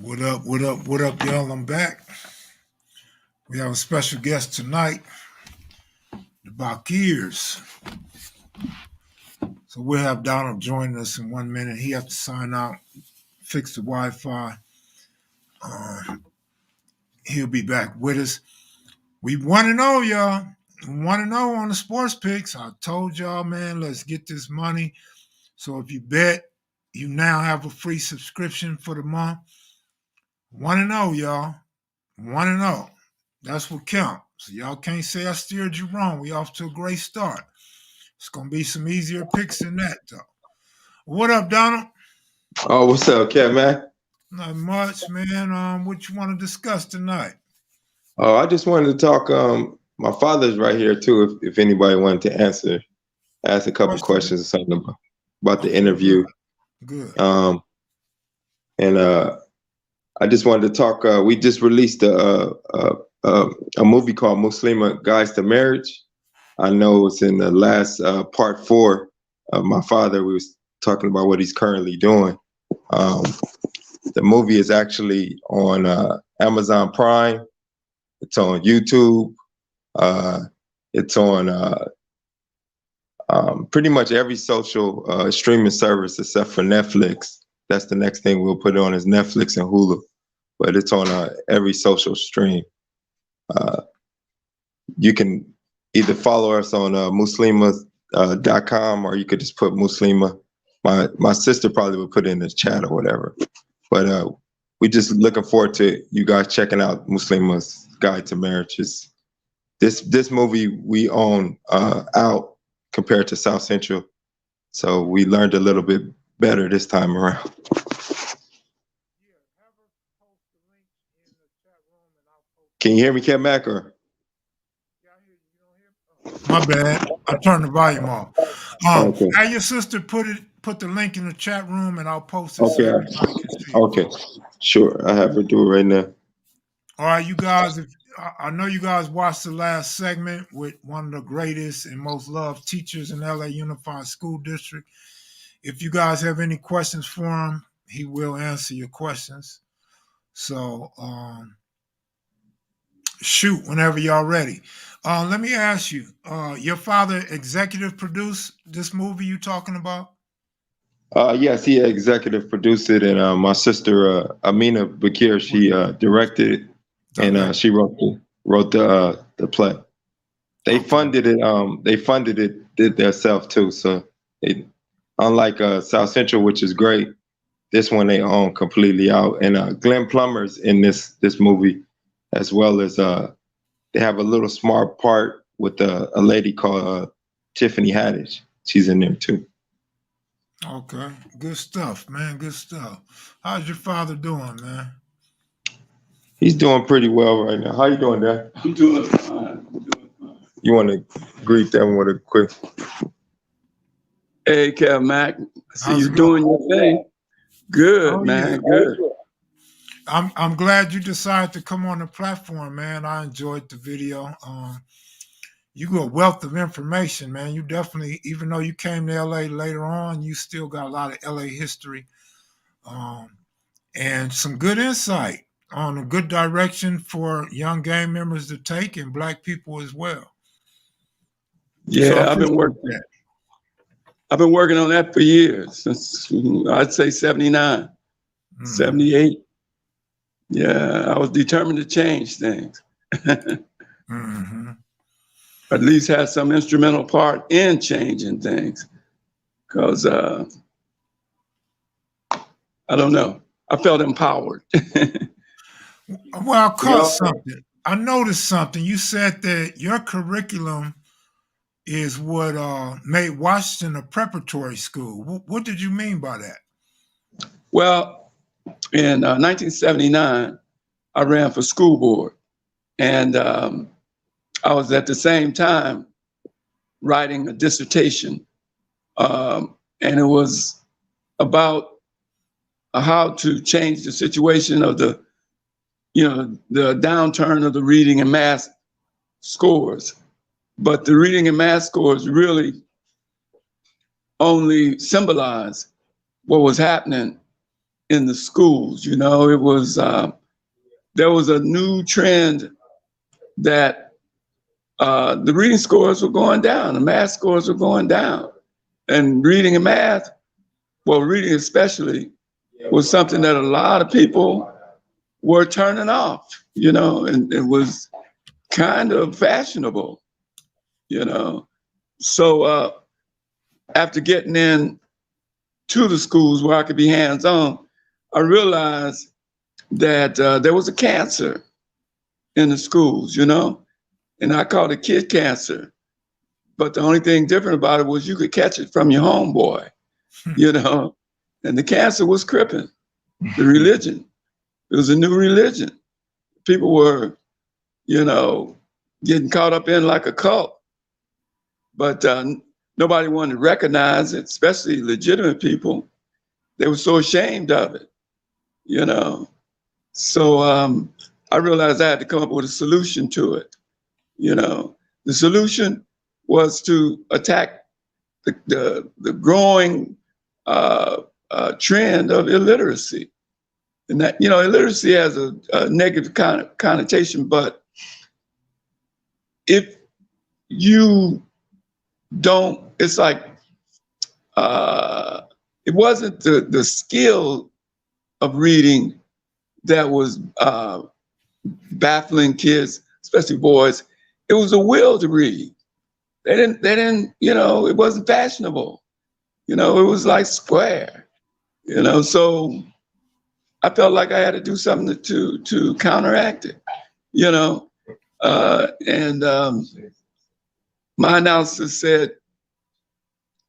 What up, what up, what up, y'all? I'm back. We have a special guest tonight, the Bakirs. So we'll have Donald joining us in 1 minute. He has to sign out, fix the Wi-Fi. He'll be back with us. We want to know, y'all. We want to know on the sports picks. I told y'all, man, let's get this money. So if you bet, you now have a free subscription for the month. Want to know, y'all. Want to know. That's what counts. So y'all can't say I steered you wrong. We off to a great start. It's gonna be some easier picks than that, though. What up, Donald? Oh, what's up, Kev, man? Not much, man. What you want to discuss tonight? Oh, I just wanted to talk. My father's right here too. If anybody wanted to ask a couple questions or something about the interview. Good. And I just wanted to talk. We just released a movie called Muslima Guides to Marriage. I know it's in the last part 4 of my father. We was talking about what he's currently doing. The movie is actually on Amazon Prime. It's on YouTube. It's on pretty much every social streaming service except for Netflix. That's the next thing we'll put it on is Netflix and Hulu. But it's on every social stream. You can either follow us on muslima.com or you could just put Muslima. My sister probably would put it in the chat or whatever. But we just looking forward to you guys checking out Muslima's Guide to Marriages. This movie we own out compared to South Central, so we learned a little bit better this time around. Can you hear me, Kev Mac? Or? My bad. I turned the volume off. Okay. Have your sister put the link in the chat room, and I'll post it. Okay. Okay. Sure. I have her do it right now. All right, you guys. I know you guys watched the last segment with one of the greatest and most loved teachers in LA Unified School District. If you guys have any questions for him, he will answer your questions. So shoot whenever y'all ready. Let me ask you, your father executive produced this movie you talking about? Yes, he executive produced it, and my sister Amina Bakir, she directed it, and she wrote the play. They funded it. They funded it themselves too. So they, unlike South Central, which is great, this one they own completely out. And Glenn Plummer's in this movie, as well as they have a little smart part with a lady called Tiffany Haddish. She's in there too. Okay, good stuff, man. Good stuff. How's your father doing, man? He's doing pretty well right now. How you doing, Dad? I'm doing fine. You want to greet them with a quick? Hey, Kev Mac. I see you doing your thing. Good, man. Yeah. Good. I'm glad you decided to come on the platform, man. I enjoyed the video. You got a wealth of information, man. You definitely, even though you came to LA later on, you still got a lot of LA history, and some good insight on a good direction for young gang members to take and Black people as well. Yeah, so I've been working on that for years, since I'd say 79, 78. Yeah, I was determined to change things. At least have some instrumental part in changing things. Because, I don't know, I felt empowered. Well, I caught something. I noticed something. You said that your curriculum is what made Washington a preparatory school. What did you mean by that? Well, in 1979, I ran for school board. And I was at the same time writing a dissertation. And it was about how to change the situation of the downturn of the reading and math scores. But the reading and math scores really only symbolize what was happening in the schools. You know, it was there was a new trend that the reading scores were going down, the math scores were going down, and reading and math, well, reading especially, was something that a lot of people were turning off. You know, and it was kind of fashionable. You know, so after getting in to the schools where I could be hands-on, I realized that there was a cancer in the schools, you know, and I called it kid cancer. But the only thing different about it was you could catch it from your homeboy, you know, and the cancer was cripping the religion. It was a new religion. People were, you know, getting caught up in like a cult, but nobody wanted to recognize it, especially legitimate people. They were so ashamed of it, you know. So I realized I had to come up with a solution to it. You know, the solution was to attack the growing trend of illiteracy. And that, you know, illiteracy has a negative connotation, but if you don't, it's like, it wasn't the skill of reading that was baffling kids, especially boys. It was a will to read. They didn't, you know, it wasn't fashionable. You know, it was like square, you know, so I felt like I had to do something to counteract it, you know, and my analysis said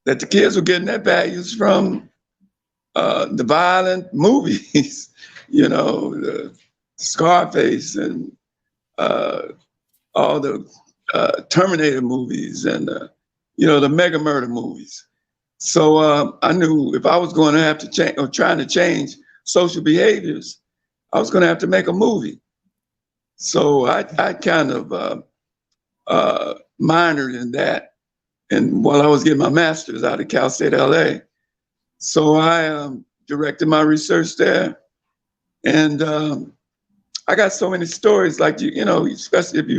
that the kids were getting their values from the violent movies, you know, the Scarface and all the Terminator movies and, you know, the mega murder movies. So I knew if I was going to have to change or trying to change social behaviors, I was going to have to make a movie. So I kind of minored in that, and while I was getting my master's out of Cal State LA. So I directed my research there, and I got so many stories. Like you know, especially if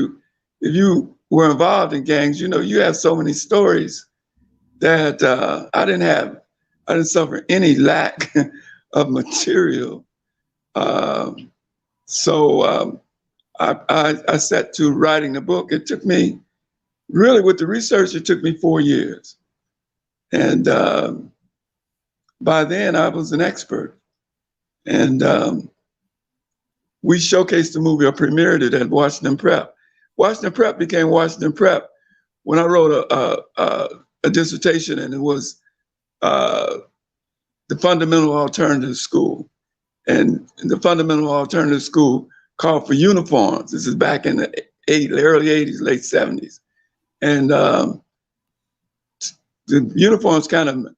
you were involved in gangs, you know, you have so many stories that I didn't suffer any lack of material. So I set to writing the book. It took me, really with the research, it took me 4 years. And by then I was an expert. And we showcased the movie, or premiered it at Washington Prep. Washington Prep became Washington Prep when I wrote a dissertation, and it was the fundamental alternative school. And the fundamental alternative school called for uniforms. This is back in the early 80s, late 70s. And the uniforms kind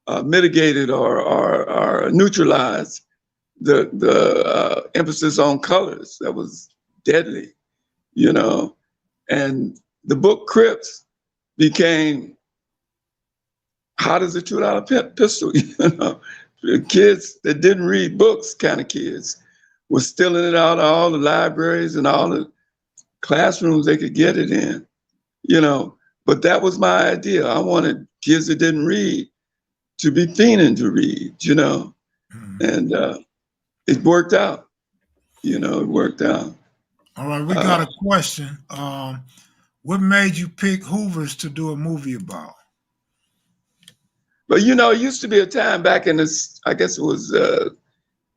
of mitigated or neutralized the emphasis on colors that was deadly, you know. And the book Crips became hot as a $2 pistol, you know. The kids that didn't read books, kind of kids, were stealing it out of all the libraries and all the classrooms they could get it in, you know. But that was my idea. I wanted kids that didn't read to be fiending to read, you know. And it worked out, you know, it worked out. All right, we got a question. What made you pick Hoovers to do a movie about? But, you know, it used to be a time back in this, I guess it was the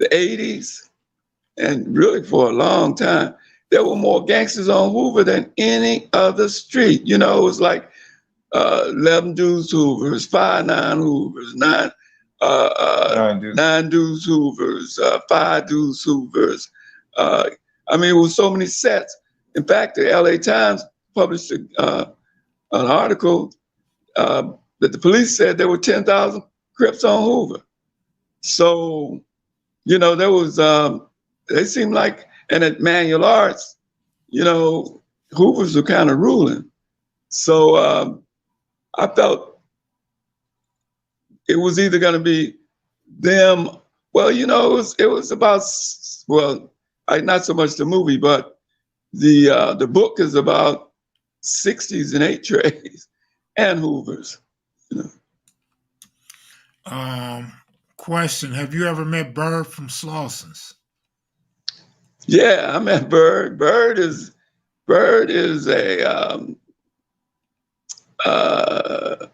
80s, and really for a long time, there were more gangsters on Hoover than any other street. You know, it was like 11 Dudes Hoovers, 5'9" Hoovers, 9 Dudes Hoovers, 5 Dudes Hoovers. I mean, it was so many sets. In fact, the LA Times published an article that the police said there were 10,000 Crips on Hoover. So, you know, there was, they seemed like, and at Manual Arts, you know, Hoovers were kind of ruling. So I felt it was either going to be them Well, it was about, well, not so much the movie, but the book is about 60s and 8 trays and Hoovers. Question: have you ever met Bird from Slauson's? Yeah, I met Bird. Bird is a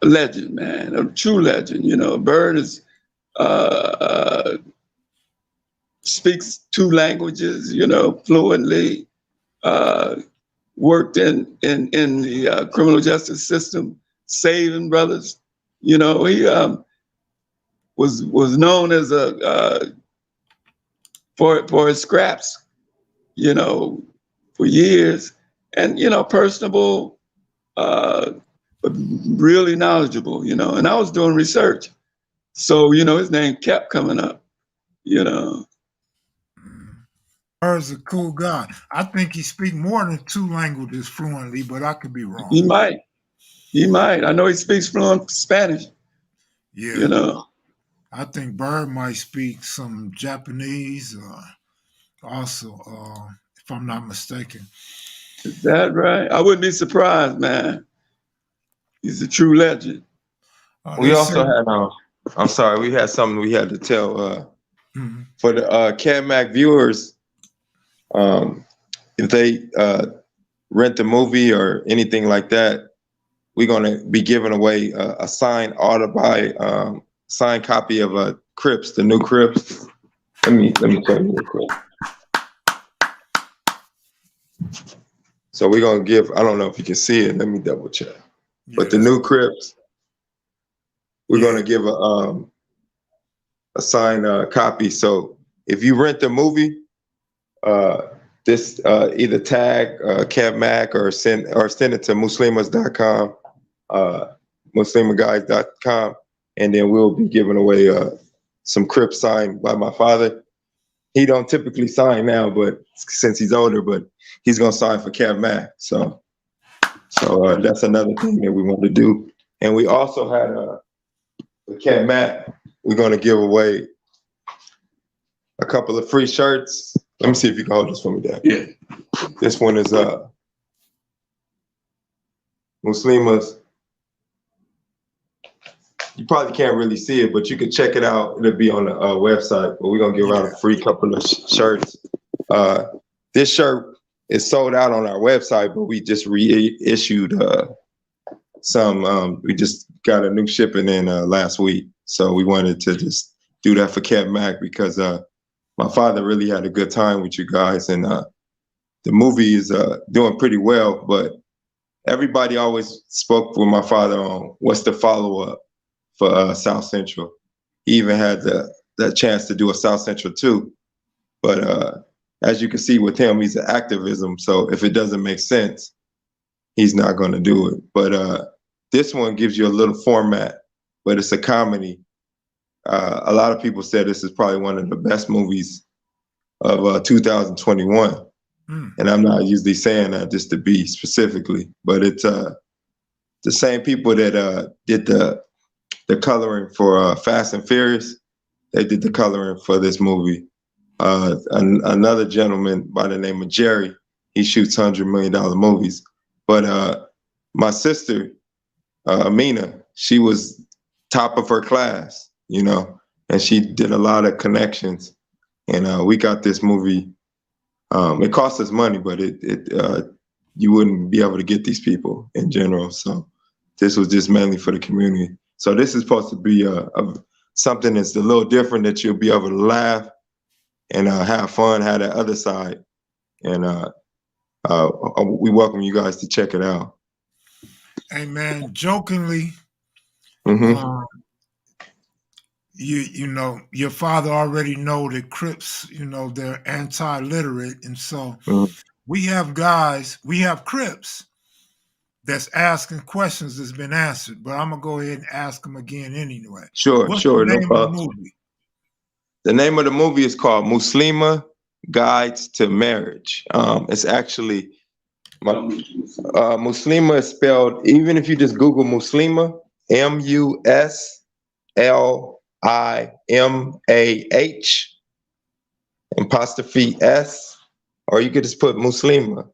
legend, man, a true legend. Bird is speaks 2 languages, fluently. Worked in the criminal justice system, saving brothers. He was known as for his scraps, for years, and personable, but really knowledgeable. And I was doing research, so his name kept coming up. Bird's a cool guy. I think he speaks more than 2 languages fluently, but I could be wrong. He might. I know he speaks fluent Spanish. Yeah. I think Bird might speak some Japanese also, if I'm not mistaken. Is that right? I wouldn't be surprised, man. He's a true legend. We also had, I'm sorry, we had something we had to tell for the KevMac viewers. If they rent a movie or anything like that, we're going to be giving away a signed signed copy of Crips, the new Crips. Let me tell you real quick. So we're going to give, I don't know if you can see it. Let me double check. Yeah. But the new Crips, we're going to give a signed copy. So if you rent the movie, this either tag KevMac or send it to muslimas.com, muslimaguys.com, and then we'll be giving away some Crips signed by my father. He don't typically sign now, but since he's older, but he's gonna sign for KevMac. So that's another thing that we want to do. And we also had the KevMac. We're gonna give away a couple of free shirts. Let me see if you can hold this for me, Dad. Yeah. This one is Muslimas. You probably can't really see it, but you can check it out. It'll be on the website. But we're gonna give out a free couple of shirts. This shirt is sold out on our website, but we just reissued some. We just got a new shipping in last week, so we wanted to just do that for KevMac because my father really had a good time with you guys, and the movie is doing pretty well. But everybody always spoke with my father on what's the follow-up for South Central. He even had that chance to do a South Central too. But as you can see with him, he's an activism. So if it doesn't make sense, he's not going to do it. But this one gives you a little format, but it's a comedy. A lot of people said this is probably one of the best movies of 2021. And I'm not usually saying that just to be specifically, but it's the same people that did the coloring for Fast and Furious. They did the coloring for this movie. Another gentleman by the name of Jerry, he shoots $100 million movies. But my sister, Amina, she was top of her class, and she did a lot of connections. And we got this movie. It cost us money, but you wouldn't be able to get these people in general. So this was just mainly for the community. So this is supposed to be something that's a little different, that you'll be able to laugh and have fun, have that other side. And we welcome you guys to check it out. Hey man, jokingly, your father already know that Crips, they're anti-literate, and so we have Crips that's asking questions that's been answered, but I'm gonna go ahead and ask them again anyway. Sure, What's sure, the no name problem. of the movie? The name of the movie is called Muslima Guides to Marriage. It's actually Muslima is spelled, even if you just Google Muslima, Muslima, S, or you could just put Muslima.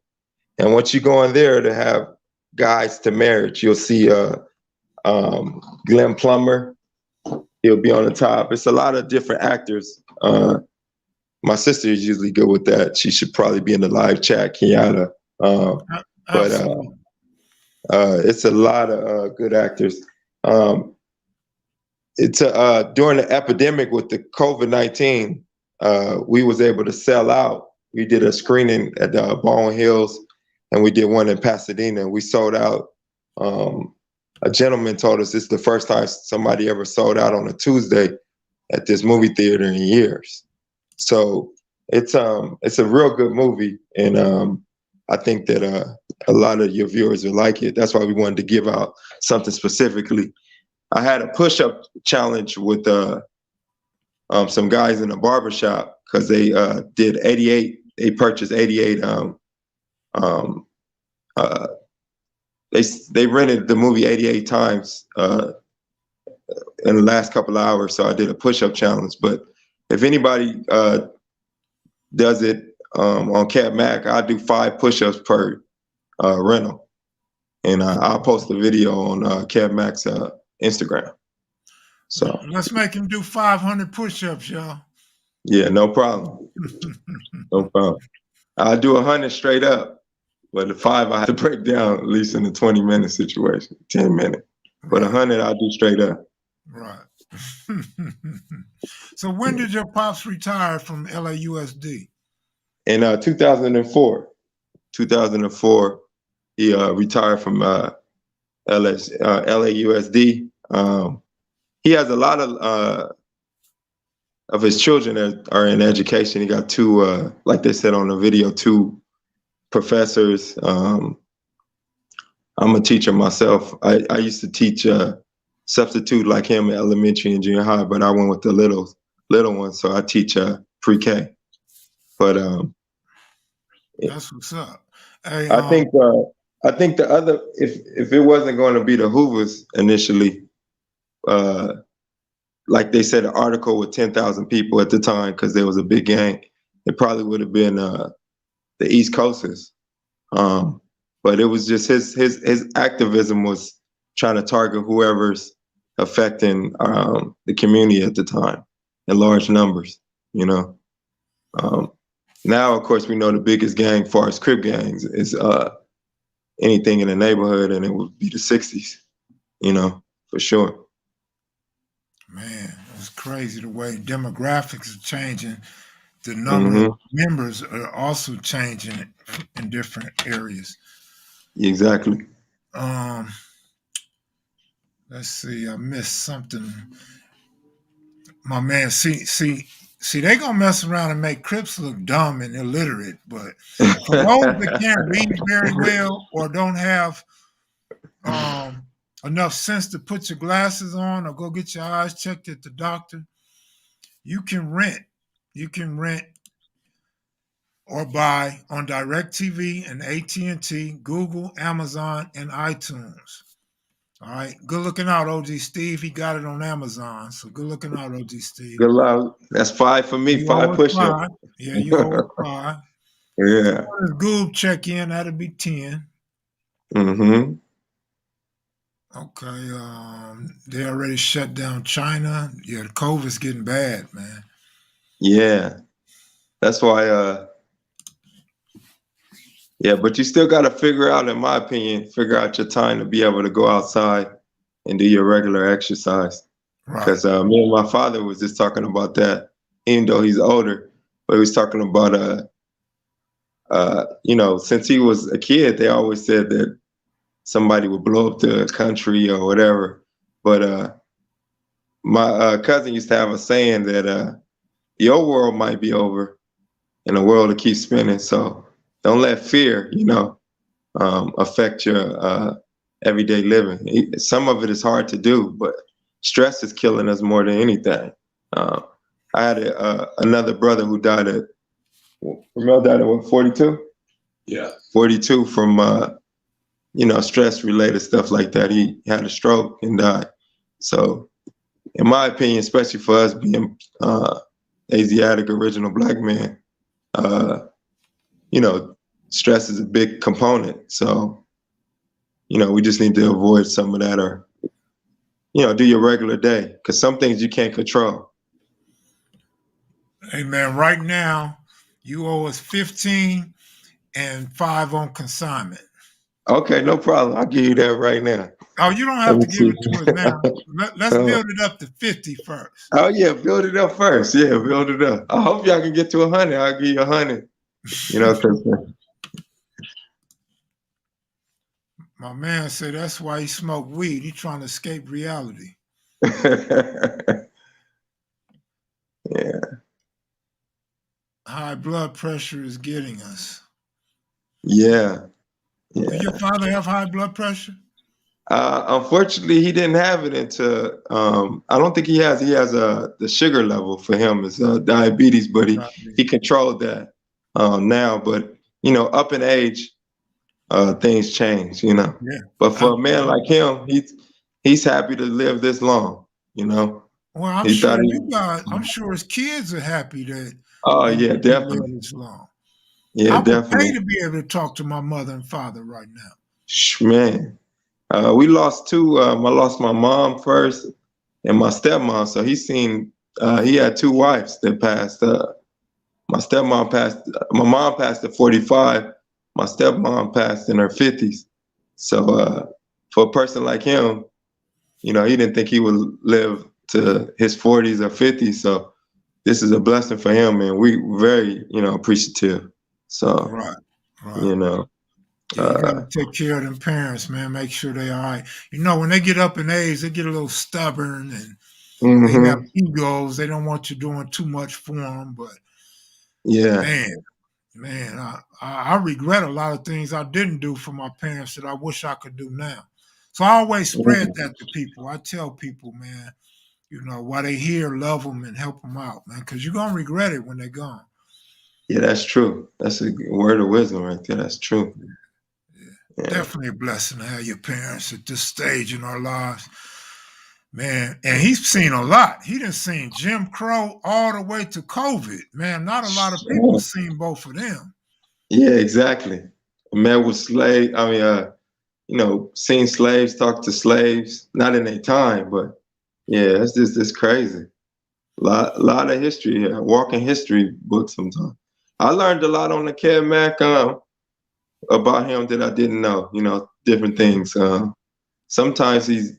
And once you go on there to have Guides to Marriage, you'll see Glenn Plummer. He'll be on the top. It's a lot of different actors. My sister is usually good with that. She should probably be in the live chat, Kiana. But it's a lot of good actors. It's during the epidemic with the COVID-19, we was able to sell out. We did a screening at Baldwin Hills, and we did one in Pasadena. We sold out. A gentleman told us this is the first time somebody ever sold out on a Tuesday at this movie theater in years. So it's a real good movie, and I think that a lot of your viewers will like it. That's why we wanted to give out something specifically. I had a push-up challenge with some guys in a barbershop because they did 88. They purchased 88. They rented the movie 88 times in the last couple of hours. So I did a push-up challenge. But if anybody does it on KevMac, I do 5 push-ups per rental, and I'll post a video on KevMac's Instagram. So let's make him do 500 push-ups, y'all. Yeah, no problem. No problem. I'll do 100 straight up, but the 5 I have to break down at least in a 20-minute situation, 10 minutes. But 100 I'll do straight up. Right. So when did your pops retire from LAUSD? In 2004. 2004, he retired from LAUSD. He has a lot of his children that are in education. He got 2, like they said on the video, 2 professors. I'm a teacher myself. I used to teach substitute like him in elementary and junior high, but I went with the little ones, so I teach pre-K. But that's what's up. Hey, I think the other, if it wasn't going to be the Hoovers initially, like they said, an article with 10,000 people at the time because there was a big gang, it probably would have been the East Coasters. But it was just his activism was trying to target whoever's affecting the community at the time in large numbers, you know. Now, of course, we know the biggest gang, as far as Crip gangs, is anything in the neighborhood, and it would be the 60s, you know, for sure. Man, it's crazy the way demographics are changing. The number of members are also changing in different areas. Exactly. Let's see, I missed something. My man, see, they gonna mess around and make Crips look dumb and illiterate, but for those that can't read very well or don't have enough sense to put your glasses on or go get your eyes checked at the doctor, you can rent or buy on DirecTV and AT&T, Google, Amazon, and iTunes. All right, good looking out, OG Steve. He got it on Amazon, so good looking out, OG Steve. Good luck. That's 5 for me. 5 push-ups. Yeah, you always 5. Yeah. Google check-in, that'll be 10. Okay, they already shut down China. Yeah, the COVID's getting bad, man. Yeah, that's why. Yeah, but you still got to figure out, in my opinion, figure out your time to be able to go outside and do your regular exercise. Because me and my father was just talking about that, even though he's older, but he was talking about, you know, since he was a kid, they always said that somebody would blow up the country or whatever. But my cousin used to have a saying that your world might be over and the world will keep spinning. So don't let fear, you know, affect your everyday living. Some of it is hard to do, but stress is killing us more than anything. I had another brother who died at, Ramel died at what, 42? Yeah. 42 from, you know, stress-related stuff like that. He had a stroke and died. So in my opinion, especially for us being Asiatic original Black men, you know, stress is a big component. So, you know, we just need to avoid some of that, or, you know, do your regular day, because some things you can't control. Hey, man, right now, you owe us 15 and 5 on consignment. Okay, no problem. I'll give you that right now. Oh, you don't Let have me to give see. it to us now. Let's build it up to 50 first. Oh yeah, build it up first. Yeah, build it up. I hope y'all can get to 100. I'll give you 100. You know, 'cause, My man said that's why he smoked weed. He trying to escape reality. yeah, High blood pressure is getting us. yeah, Do yeah. your father have high blood pressure? Unfortunately, he didn't have it until I don't think he has. He has the sugar level for him is diabetes, but he controlled that now. But you know, up in age, things change. You know, Yeah. but for a man like him, he's happy to live this long. You know, Well, I'm he sure thought you got. I'm sure his kids are happy that Oh you yeah, live definitely. this long. Yeah, I would pay definitely. to be able to talk to my mother and father right now. Man, we lost two. I lost my mom first and my stepmom. So he had two wives that passed. My stepmom passed. My mom passed at 45. My stepmom passed in her 50s. So for a person like him, you know, he didn't think he would live to his 40s or 50s. So this is a blessing for him, and we very, you know, appreciative. So Right. you know, Yeah, you got to take care of them parents, man. Make sure they're all right. You know, when they get up in age, they get a little stubborn and they have mhm. egos. They don't want you doing too much for them. But Yeah. man, I regret a lot of things I didn't do for my parents that I wish I could do now. So I always spread that to people. I tell people, man, you know, while they here, love them and help them out, man, because you're going to regret it when they're gone. Yeah, that's true. That's a word of wisdom right there. That's true. Yeah. Definitely a blessing to have your parents at this stage in our lives. Man, and he's seen a lot. He done seen Jim Crow all the way to COVID. Man, not a lot of people seen both of them. Yeah, exactly. A man with slave. I mean, you know, seeing slaves talk to slaves, not in their time, but yeah, it's crazy. Lot of history. Yeah, walking history book sometimes. I learned a lot on the Kev Mac about him that I didn't know. You know, different things. Sometimes he's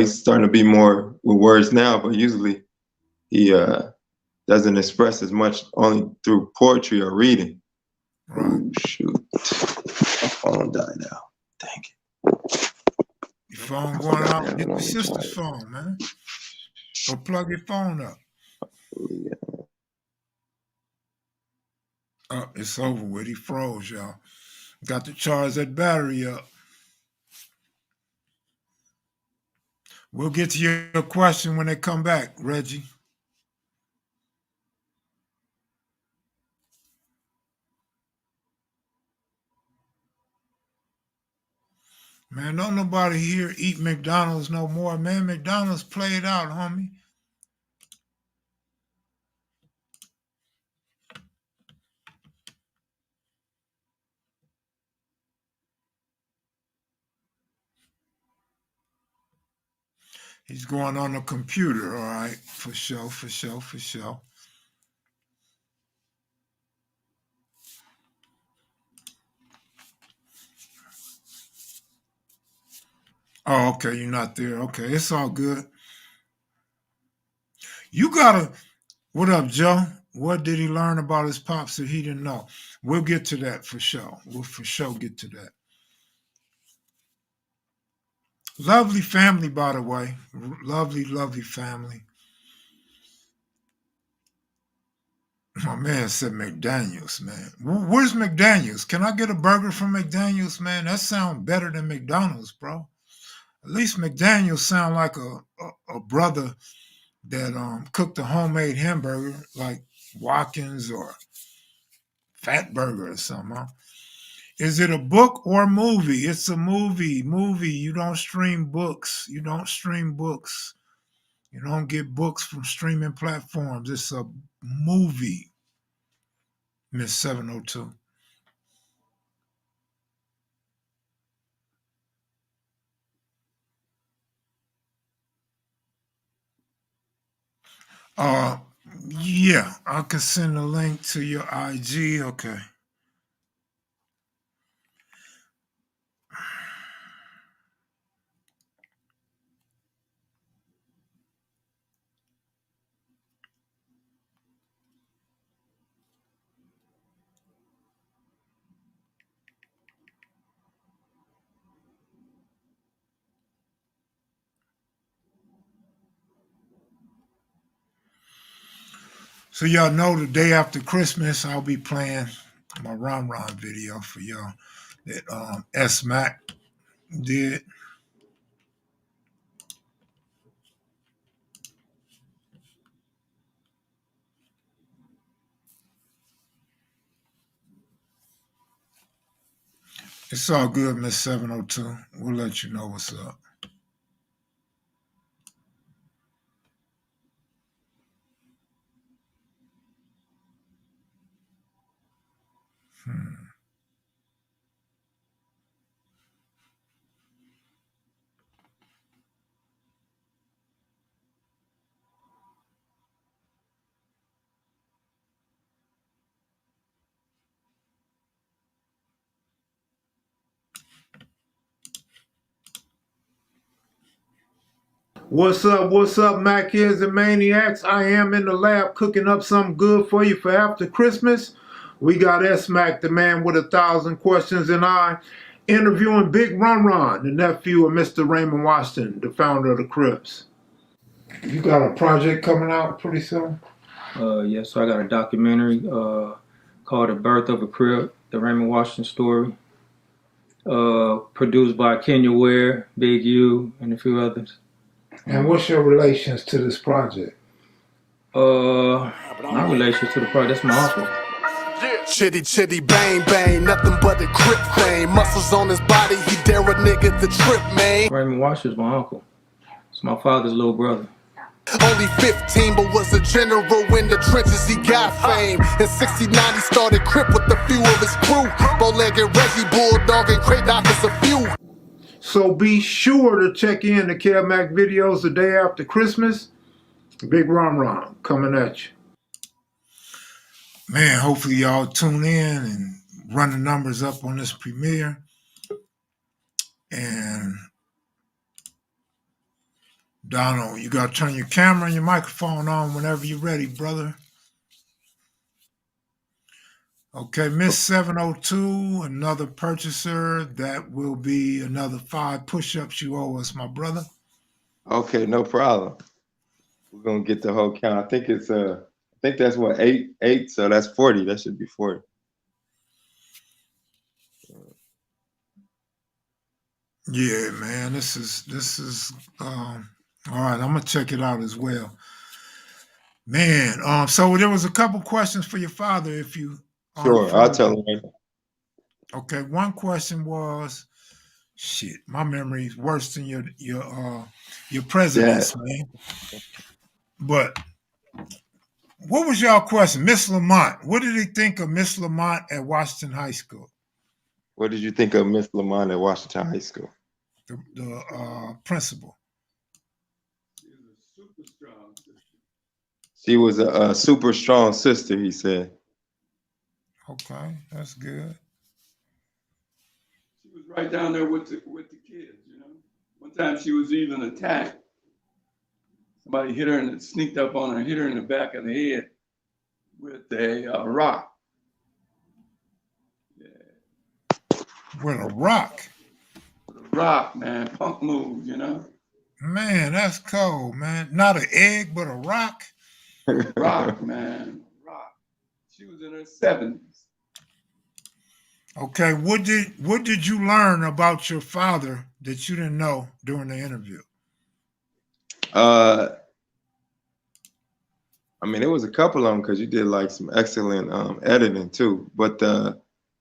starting to be more with words now, but usually he doesn't express as much only through poetry or reading. Right. Ooh, shoot. My phone died out. Dang it. Your phone going out. Get your sister's phone, man. Go plug your phone up. Oh, it's over with. He froze, y'all. Got to charge that battery up. We'll get to your question when they come back, Reggie. Man, don't nobody here eat McDonald's no more. Man, McDonald's played out, homie. He's going on the computer, all right. For sure, for sure, for sure. Oh, okay, you're not there. Okay, it's all good. You gotta, what up, Joe? What did he learn about his pops that he didn't know? We'll get to that for sure. We'll for sure get to that. Lovely family, by the way. Lovely, lovely family. My man said McDaniels, man. Where's McDaniels? Can I get a burger from McDaniels, man? That sounds better than McDonald's, bro. At least McDaniels sound like a brother that cooked a homemade hamburger like Watkins or Fat Burger or something. Huh? Is it a book or a movie? It's a movie. Movie. You don't stream books. You don't stream books. You don't get books from streaming platforms. It's a movie, Miss 702. Uh, yeah, I can send a link to your IG. Okay. So y'all know the day after Christmas, I'll be playing my Ron Ron video for y'all that S Mac did. It's all good, Miss 702. We'll let you know what's up. What's up, Mac-Kids and Maniacs? I am in the lab cooking up something good for you for after Christmas. We got S-Mac, the man with 1,000 questions, and I interviewing Big Ron Ron, the nephew of Mr. Raymond Washington, the founder of the Crips. You got a project coming out pretty soon? Yeah, so I got a documentary called The Birth of a Crip, the Raymond Washington story, produced by Kenya Ware, Big U, and a few others. And what's your relations to this project? My relation to the project, that's my uncle. Chitty chitty bang bang, nothing but a Crip thing. Muscles on his body, he dare a nigga to trip, man. Raymond Washington's my uncle. It's my father's little brother. Only 15, but was a general in the trenches, he got fame. In 69, he started Crip with a few of his crew. Bowlegged Reggie, Bulldog, and Kraydok is a few. So be sure to check in the kevmacvideos the day after Christmas. Big Ron Ron coming at you. Man, hopefully y'all tune in and run the numbers up on this premiere. And Donald, you got to turn your camera and your microphone on whenever you're ready, brother. Okay, Miss 702, another purchaser. That will be another 5 push-ups you owe us, my brother. Okay, no problem. We're gonna get the whole count. I think it's I think that's what, eight, so that's 40. That should be 40. Yeah, man, this is all right. I'm gonna check it out as well. Man, so there was a couple questions for your father if you Sure, I'll tell him right now. Okay, one question was, shit, my memory is worse than your president's, man. But what was y'all question? Miss Lamont, what did he think of Miss Lamont at Washington High School? What did you think of Miss Lamont at Washington High School? The principal. She was a super strong sister, he said. Okay, that's good. She was right down there with the kids, you know. One time she was even attacked. Somebody hit her and sneaked up on her, hit her in the back of the head with a rock. Yeah. With a rock? With a rock, man. Punk move, you know. Man, that's cold, man. Not an egg, but a rock. Rock, man. Rock. She was in her 70s. Okay, what did you learn about your father that you didn't know during the interview? I mean, there was a couple of them because you did like some excellent editing too. But the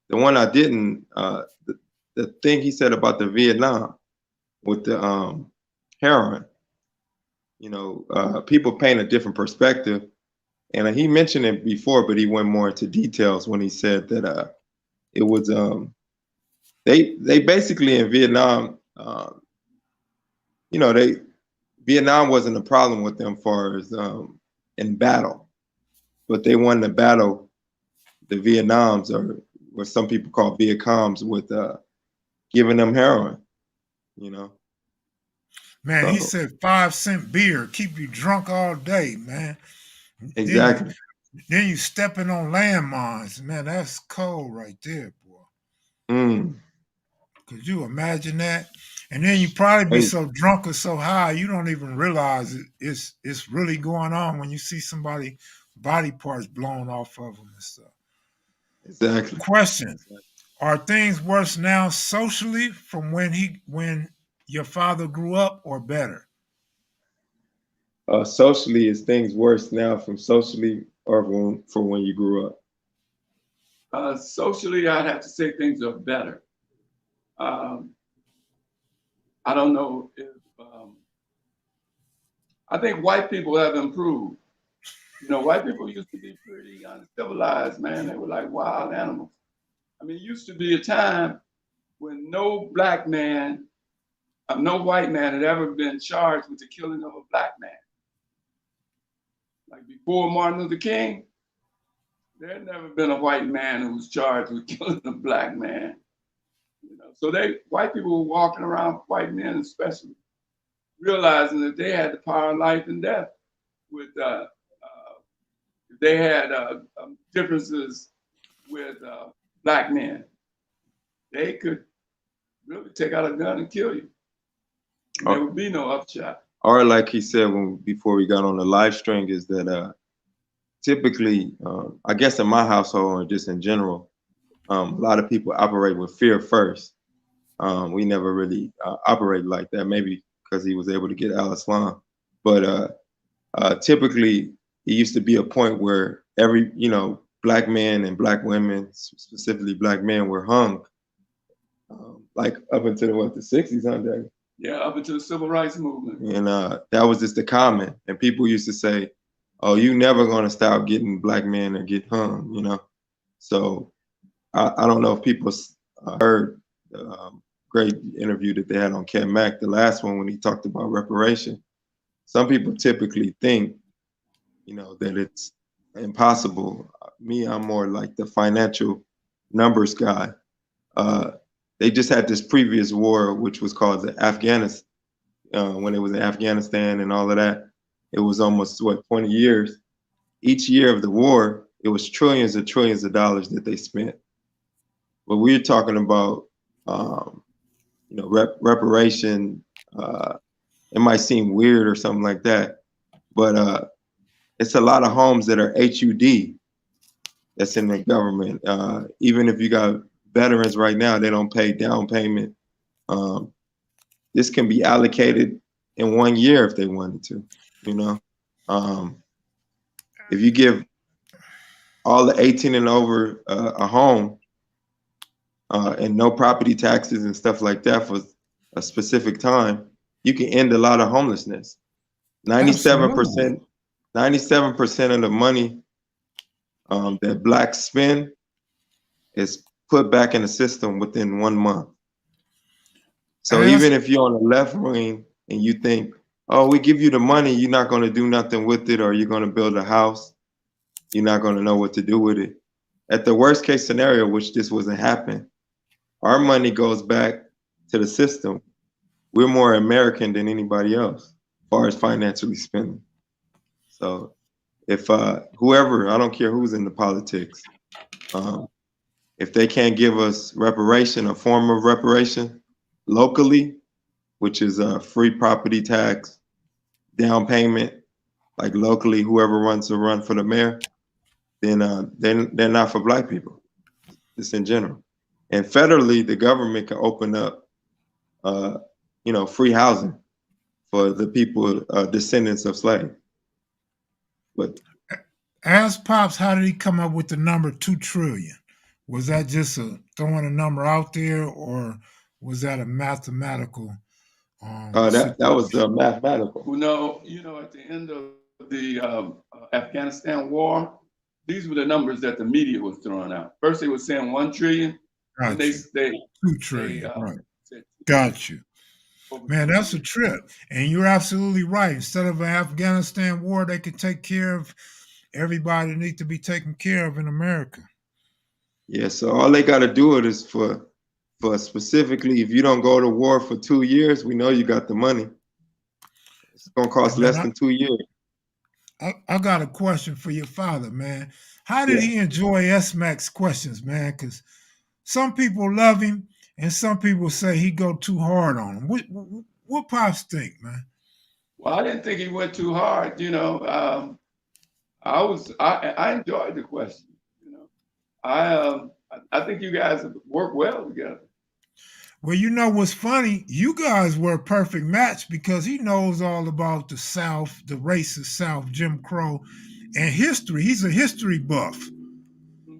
one I didn't, the thing he said about the Vietnam with the heroin, people paint a different perspective. And he mentioned it before, but he went more into details when he said that it was they basically in Vietnam, Vietnam wasn't a problem with them far as in battle, but they won the battle, the Vietnams, or what some people call Viet Coms, with giving them heroin. Man, So, he said 5-cent beer keep you drunk all day, man. exactly. Then you stepping on landmines, man. That's cold right there, boy. Mm. Could you imagine that? And then you probably be Hey, so drunk or so high you don't even realize it's really going on when you see somebody body parts blown off of them and stuff. exactly. Question: are things worse now socially from when your father grew up, or better? Socially, is things worse now from socially or from when you grew up? Socially, I'd have to say things are better. I don't know if I think white people have improved. White people used to be pretty uncivilized, man. They were like wild animals. I mean, it used to be a time when no white man had ever been charged with the killing of a black man. Like before Martin Luther King, there had never been a white man who was charged with killing a black man. So white people were walking around, white men especially, realizing that they had the power of life and death. With they had differences with black men, they could really take out a gun and kill you. There would be no upshot. Or like he said before we got on the live string, is that typically, I guess in my household or just in general, a lot of people operate with fear first. We never really operated like that, maybe because he was able to get Al-Islam. But typically, it used to be a point where every, black men and black women, specifically black men, were hung, like up until the 60s, huh, Daddy? Yeah, up until the Civil Rights Movement. And that was just the comment. And people used to say, oh, you never going to stop getting black men to get hung, So I don't know if people heard the great interview that they had on Kev Mac, the last one, when he talked about reparation. Some people typically think, that it's impossible. Me, I'm more like the financial numbers guy. They just had this previous war, which was called the Afghanistan, when it was in Afghanistan and all of that. It was almost, 20 years. Each year of the war, it was trillions and trillions of dollars that they spent. But we're talking about, reparation. It might seem weird or something like that, but it's a lot of homes that are HUD that's in the government. Even if you got veterans right now, they don't pay down payment. This can be allocated in 1 year if they wanted to, if you give all the 18 and over a home and no property taxes and stuff like that for a specific time, you can end a lot of homelessness. 97% of the money that blacks spend is put back in the system within 1 month. So even if you're on the left wing and you think, oh, we give you the money, you're not going to do nothing with it, or you're going to build a house, you're not going to know what to do with it. At the worst case scenario, which this wasn't happen, our money goes back to the system. We're more American than anybody else as far as financially spending. So if whoever, I don't care who's in the politics, if they can't give us reparation, a form of reparation locally, which is a free property tax, down payment, like locally, whoever wants to run for the mayor, then they're not for black people, just in general. And federally, the government can open up, free housing for the people, descendants of slaves. But ask Pops, how did he come up with the number 2 trillion? Was that just throwing a number out there, or was that a mathematical That was mathematical. Well, no, at the end of the Afghanistan war, these were the numbers that the media was throwing out. First, they were saying 1 trillion, and Gotcha. they 2 trillion, right? said Got you. over Man, 2 that's a trillion. trip. And you're absolutely right. Instead of an Afghanistan war, they could take care of everybody that needs to be taken care of in America. Yeah, so all they got to do it is for specifically, if you don't go to war for 2 years, we know you got the money. It's gonna cost less than 2 years. I got a question for your father, man. How did he enjoy SMAC's questions, man? Because some people love him and some people say he go too hard on him. What Pops think, man? Well, I didn't think he went too hard. I enjoyed the question. I think you guys work well together. Well, you know what's funny? You guys were a perfect match because he knows all about the South, the racist South, Jim Crow, and history. He's a history buff.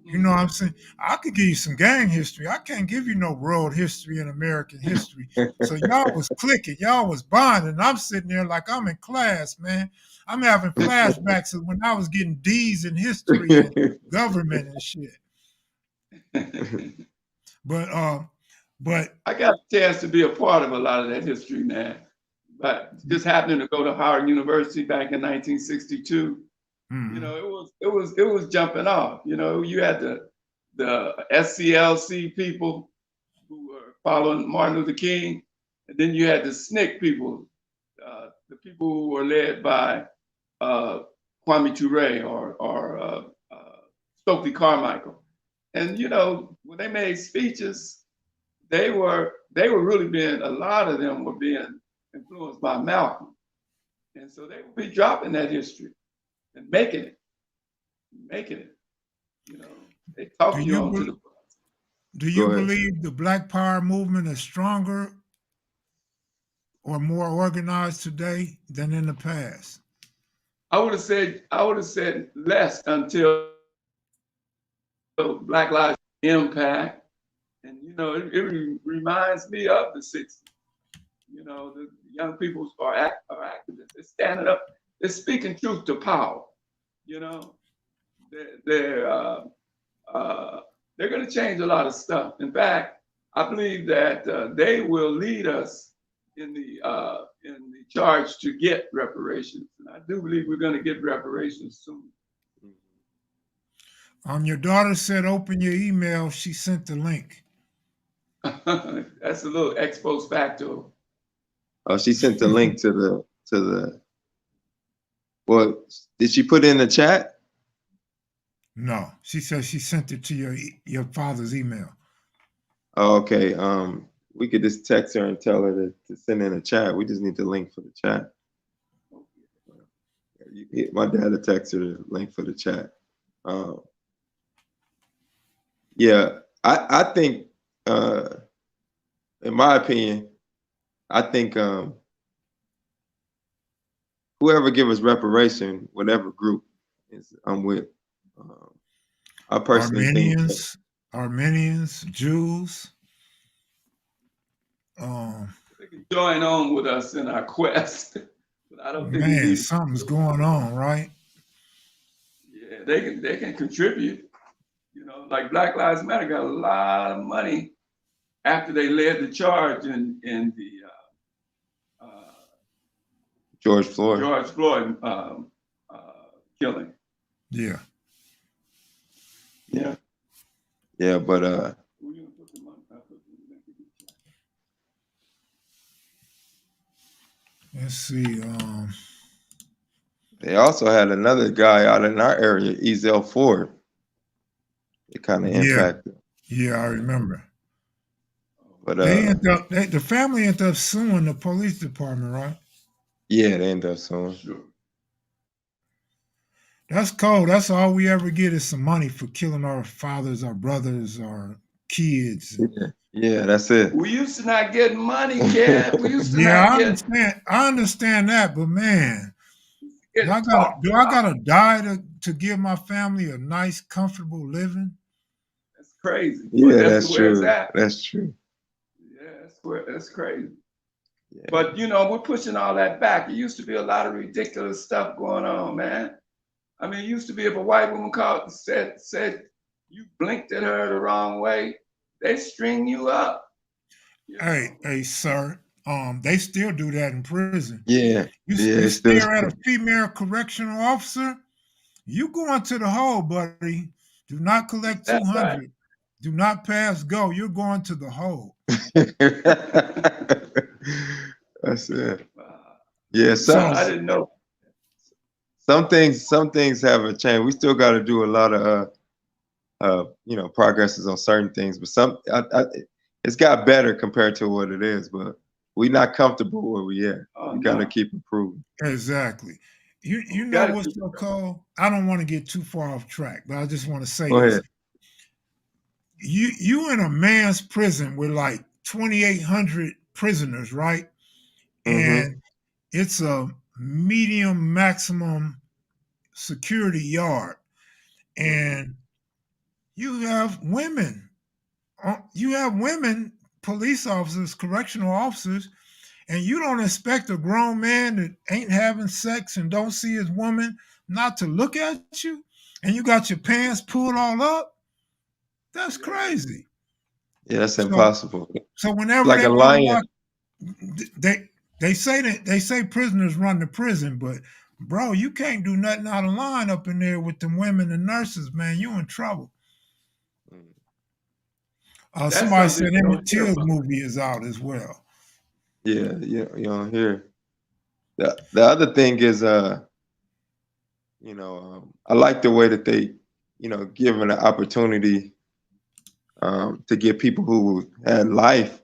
You know what I'm saying? I could give you some gang history. I can't give you no world history and American history. So y'all was clicking. Y'all was bonding. I'm sitting there like I'm in class, man. I'm having flashbacks of when I was getting D's in history and government and shit. But I got a chance to be a part of a lot of that history, man. But just happening to go to Howard University back in 1962, it was jumping off. You had the SCLC people who were following Martin Luther King, and then you had the SNCC people, the people who were led by Kwame Ture or Stokely Carmichael. And when they made speeches, they were really a lot of them were being influenced by Malcolm. And so they would be dropping that history and making it. They talk you onto the bus. Do you believe the Black Power movement is stronger or more organized today than in the past? I would have said less until Black Lives Impact. And it reminds me of the 60s. The young people are activists. They're standing up. They're speaking truth to power. They're going to change a lot of stuff. In fact, I believe that they will lead us in the charge to get reparations. And I do believe we're going to get reparations soon. Your daughter said, "Open your email." She sent the link. That's a little ex post facto. Oh, she sent the link to the. Well, did she put it in the chat? No, she said she sent it to your father's email. Oh, okay. We could just text her and tell her to send in a chat. We just need the link for the chat. My dad will text her the link for the chat. Yeah, I think. In my opinion, I think whoever give us reparation, whatever group I'm with, I personally think Armenians, Jews. They can join on with us in our quest, but I don't think. Man, something's going on, right? Yeah, they can contribute. Like Black Lives Matter got a lot of money after they led the charge in the George Floyd killing. Yeah. Yeah, but let's see. They also had another guy out in our area, Ezell Ford. It kind of impacted. Yeah, I remember. But the family ended up suing the police department, right? Yeah, they ended up suing. Sure. That's cold. That's all we ever get is some money for killing our fathers, our brothers, our kids. Yeah, that's it. We used to not get money, Kev. We used to I understand that, but man, do I gotta die to give my family a nice, comfortable living? That's crazy. Yeah, that's true. That's true. Yeah, that's crazy. But you know, we're pushing all that back. It used to be a lot of ridiculous stuff going on, man. I mean, it used to be if a white woman called and said you blinked at her the wrong way, they string you up. You know? Hey, sir. They still do that in prison. Yeah, You it's still. stare at a female correctional officer, you going to the hole, buddy. Do not collect That's 200. right. Do not pass go. You're going to the hole. That's it. Yeah, So I didn't know. some things haven't changed. We still got to do a lot of progresses on certain things, but it's got better compared to what it is. But we're not comfortable where we at. We got to keep improving. exactly. You know what's so cold? I don't want to get too far off track, but I just want to say Go this. ahead. You in a man's prison with like 2,800 prisoners, right? And it's a medium maximum security yard. And you have women. You have women police officers, correctional officers, and you don't expect a grown man that ain't having sex and don't see his woman not to look at you, and you got your pants pulled all up. That's crazy. Yeah, that's impossible. So whenever Like they a want to lion. watch, they say prisoners run the prison, but bro, you can't do nothing out of line up in there with the women and nurses, man. You in trouble. Somebody said Emmett Till's movie is out as well. Yeah, you don't hear. The other thing is, I like the way that they, given an opportunity to get people who had life,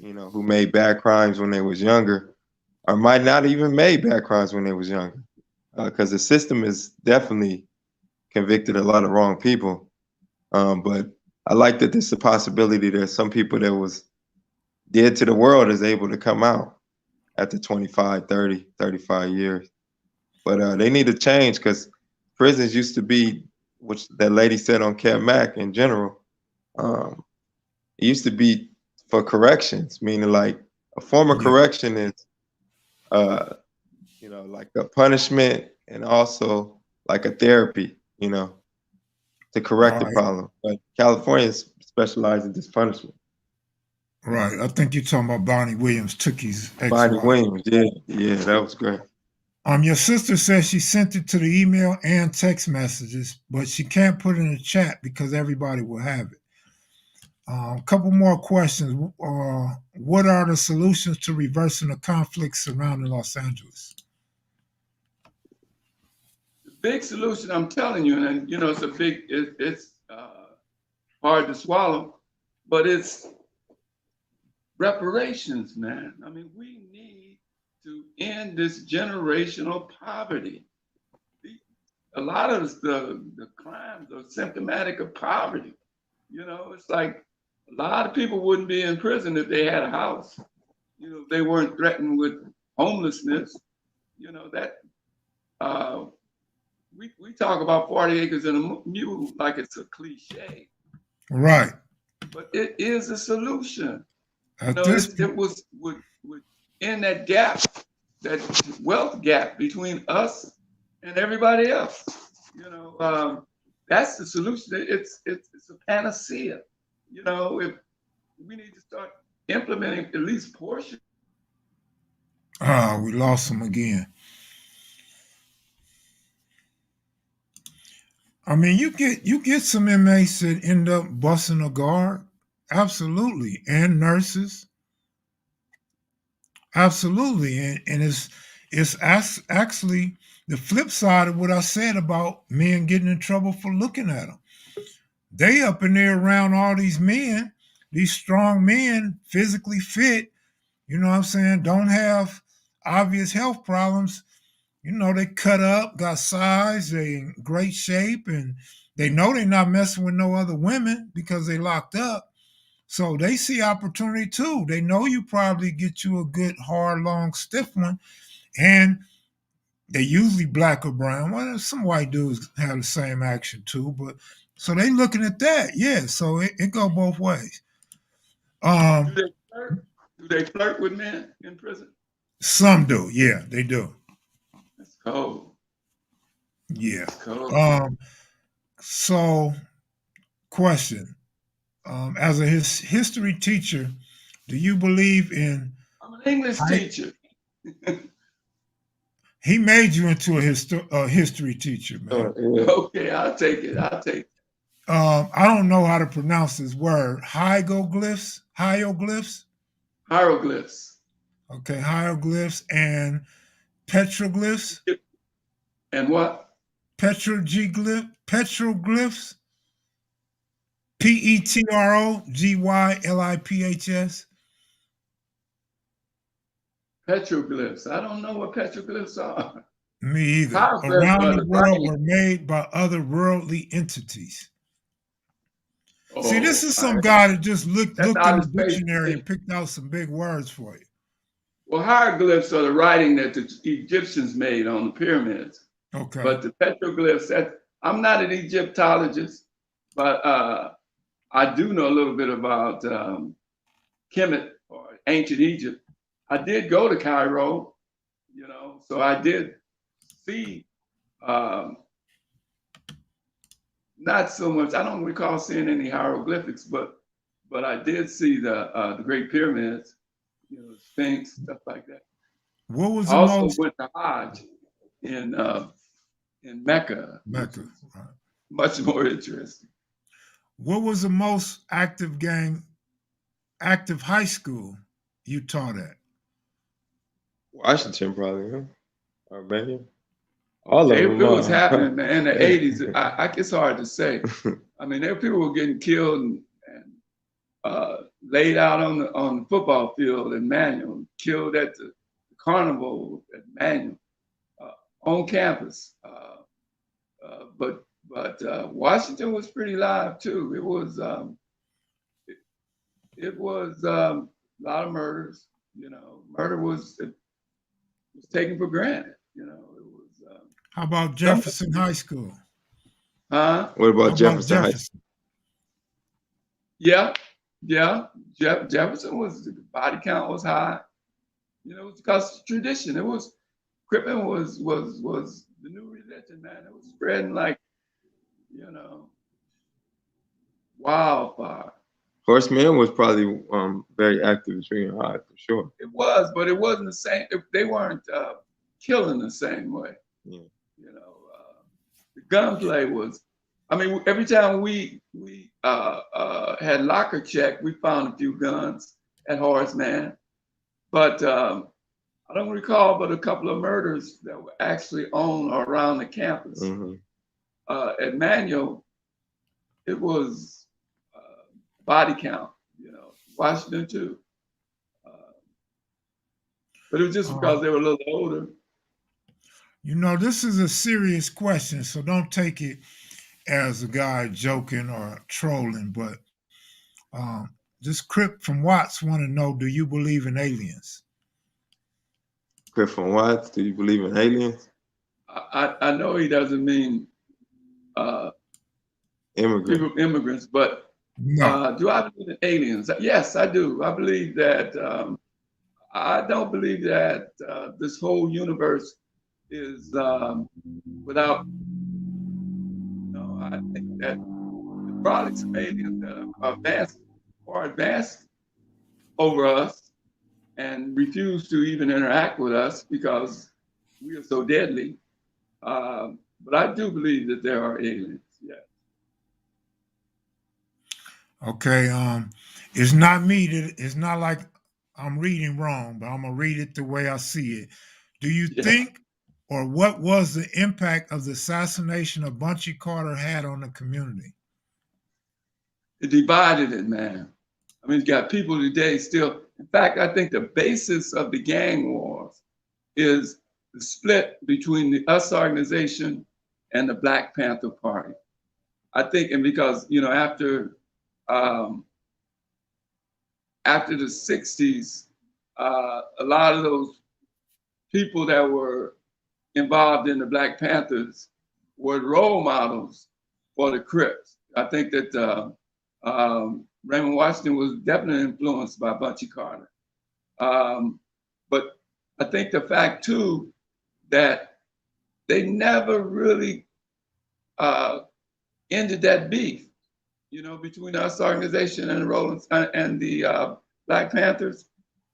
who made bad crimes when they was younger, or might not even made bad crimes when they was younger, because the system is definitely convicted a lot of wrong people. But I like that there's a possibility that some people that was dead to the world is able to come out after 25, 30, 35 years. But they need to change, because prisons used to be, which that lady said on Kev Mac in general, it used to be for corrections, meaning like a form of correction is, like a punishment and also like a therapy, to correct the problem. But California specializes in this punishment. Right. I think you're talking about Bonnie Williams, Tookie's ex-wife. Bonnie Williams, yeah, that was great. Your sister says she sent it to the email and text messages, but she can't put it in the chat because everybody will have it. A couple more questions. What are the solutions to reversing the conflict surrounding Los Angeles? The big solution, I'm telling you, and it's hard to swallow, but it's reparations, man. I mean, we need to end this generational poverty. A lot of the crimes are symptomatic of poverty. It's like a lot of people wouldn't be in prison if they had a house. They weren't threatened with homelessness. We talk about 40 acres and a mule like it's a cliche. Right. But it is a solution. It would end that gap, that wealth gap between us and everybody else. That's the solution. It's a panacea. If we need to start implementing at least portions. We lost him again. I mean, you get some inmates that end up busting a guard, absolutely, and nurses, absolutely, and it's actually the flip side of what I said about men getting in trouble for looking at them. They up in there around all these men, these strong men, physically fit, you know what I'm saying, don't have obvious health problems. They cut up, got size, they in great shape, and they know they're not messing with no other women because they locked up. So they see opportunity too. They know you probably get you a good, hard, long, stiff one, and they usually black or brown. Well, some white dudes have the same action too, but so they looking at that. Yeah, so it go both ways. Do Do they flirt with men in prison? Some do, yeah, they do. That's cold. Yeah. That's cold. So, question: as a history teacher, do you believe in? I'm an English teacher. He made you into a history teacher, man. Yeah. Okay, I'll take it. I'll take it. I don't know how to pronounce this word. Hieroglyphs. Hieroglyphs. Okay, hieroglyphs and petroglyphs. And what? Petroglyphs. Petroglyphs. Petroglyphs. I don't know what petroglyphs are. Me either. Hieroglyphs Around are the world writing. were made by other worldly entities. See, this is some guy that just looked in the dictionary and picked out some big words for you. Well, hieroglyphs are the writing that the Egyptians made on the pyramids. Okay. But the petroglyphs, I'm not an Egyptologist, but I do know a little bit about Kemet or ancient Egypt. I did go to Cairo, you know, so I did see not so much. I don't recall seeing any hieroglyphics, but I did see the Great Pyramids, you know, Sphinx, stuff like that. What was I also went to Hajj in Mecca. Mecca, right. Much more interesting. What was the most active high school you taught at? Washington, probably, huh? Albania. All of It them. was happening in the 80s. It's hard to say. I mean, people were getting killed and laid out on the football field in Manual, killed at the carnival at Manual, on campus. But Washington was pretty live too. It was a lot of murders. You know, murder was taken for granted. You know, it was. How about Jefferson High School? Huh? What about Jefferson High School? Yeah. Jefferson was, the body count was high. You know, because of tradition. It was, Crippin was the new religion, man. It was spreading like, you know, wildfire. Horseman was probably very active in junior high for sure. It was, but it wasn't the same. They weren't killing the same way. Yeah. You know, the gunplay was. I mean, every time we had locker check, we found a few guns at Horseman, but I don't recall but a couple of murders that were actually on or around the campus. Mm-hmm. At Manual, it was body count, you know, Washington too. But it was just because they were a little older. You know, this is a serious question, so don't take it as a guy joking or trolling, but this Crip from Watts want to know, do you believe in aliens? Crip from Watts, do you believe in aliens? I know he doesn't mean immigrants, but no. Do I believe in aliens? Yes, I do. I believe that, I don't believe that this whole universe is without, no, I think that the products of aliens that are advanced over us and refuse to even interact with us because we are so deadly. But I do believe that there are aliens, yes. Okay, it's not me it's not like I'm reading wrong, but I'm gonna read it the way I see it. Do you think, or what was the impact of the assassination of Bunchy Carter had on the community? It divided it, man. I mean, you got people today still. In fact, I think the basis of the gang wars is the split between the US organization and the Black Panther Party. I think, and because, you know, after the 60s, a lot of those people that were involved in the Black Panthers were role models for the Crips. I think that Raymond Washington was definitely influenced by Bunchy Carter. But I think the fact too that they never really ended that beef, between us organization and the Rollins and the Black Panthers.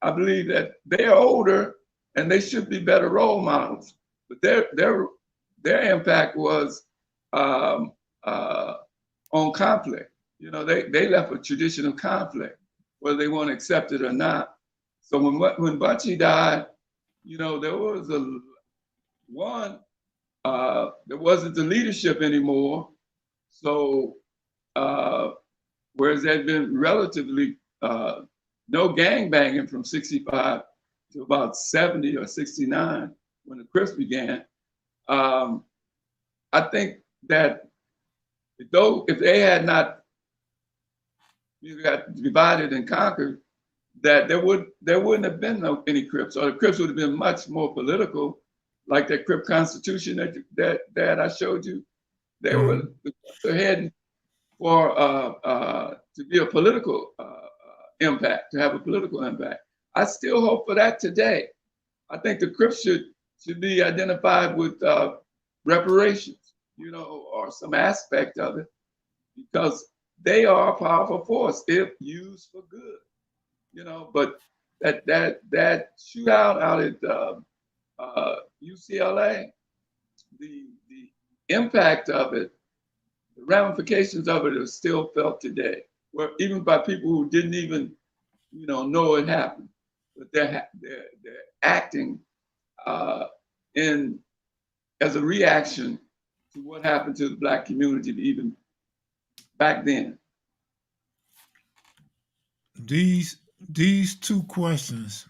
I believe that they are older and they should be better role models, but their impact was on conflict. They left a tradition of conflict, whether they want to accept it or not. So when Bunchy died, there was there wasn't the leadership anymore. So whereas there had been relatively no gang banging from 65 to about 70 or 69 when the Crips began, I think that if they had not got divided and conquered, that there wouldn't have been any Crips, or the Crips would have been much more political, like that Crip Constitution that I showed you. They were heading for to be a political impact, to have a political impact. I still hope for that today. I think the Crips should be identified with reparations, or some aspect of it, because they are a powerful force if used for good. But that shootout out at UCLA, the impact of it, the ramifications of it are still felt today, where even by people who didn't even know it happened, but they're acting as a reaction to what happened to the Black community even back then. These two questions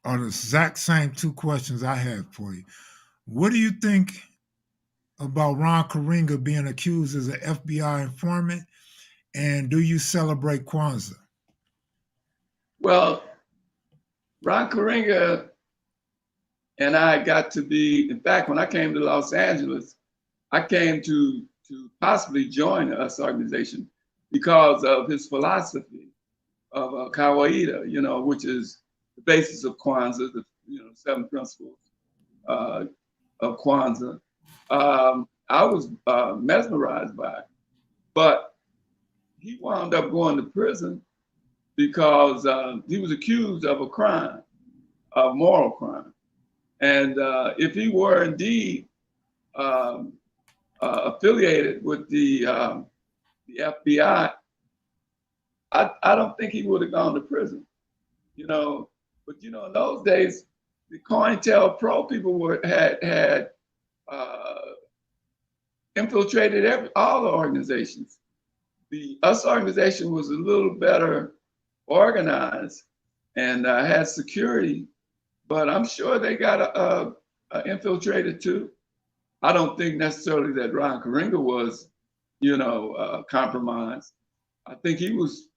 are the exact same two questions I have for you. What do you think about Ron Karenga being accused as an FBI informant, and do you celebrate Kwanzaa? Well, Ron Karenga and I got to be, in fact, when I came to Los Angeles, I came to possibly join the US organization because of his philosophy of kawaida, which is the basis of Kwanzaa, the 7 principles of Kwanzaa. I was mesmerized by it, but he wound up going to prison because he was accused of a crime, a moral crime. And if he were indeed affiliated with the FBI, I don't think he would have gone to prison, But in those days, the COINTELPRO people had infiltrated all the organizations. The US organization was a little better organized and had security, but I'm sure they got infiltrated too. I don't think necessarily that Ron Karenga was, compromised. I think he was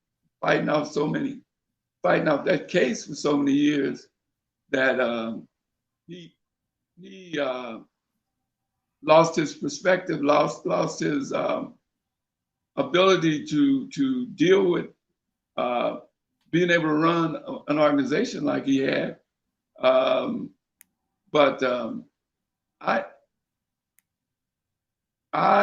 fighting off that case for so many years that he lost his perspective, lost his ability to deal with being able to run an organization like he had. But I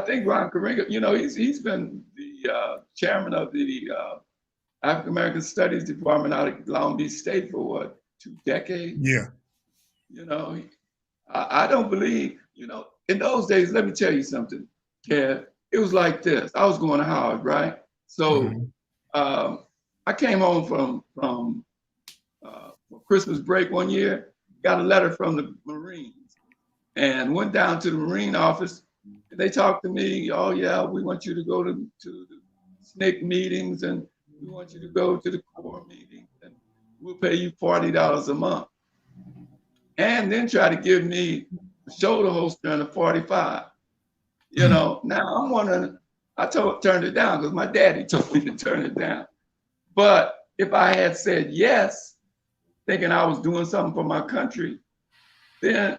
think Ron Karenga, he's been the chairman of the African American Studies Department out of Long Beach State for what, 2 decades? Yeah. I don't believe, in those days, let me tell you something, Kev, it was like this. I was going to Howard, right? So I came home from Christmas break one year, got a letter from the Marines, and went down to the Marine office, and they talked to me, oh yeah, we want you to go to the SNCC meetings, and we want you to go to the Corps meetings, and we'll pay you $40 a month. And then try to give me a shoulder holster and a 45. Now I'm wondering, I turned it down because my daddy told me to turn it down. But if I had said yes, thinking I was doing something for my country, then,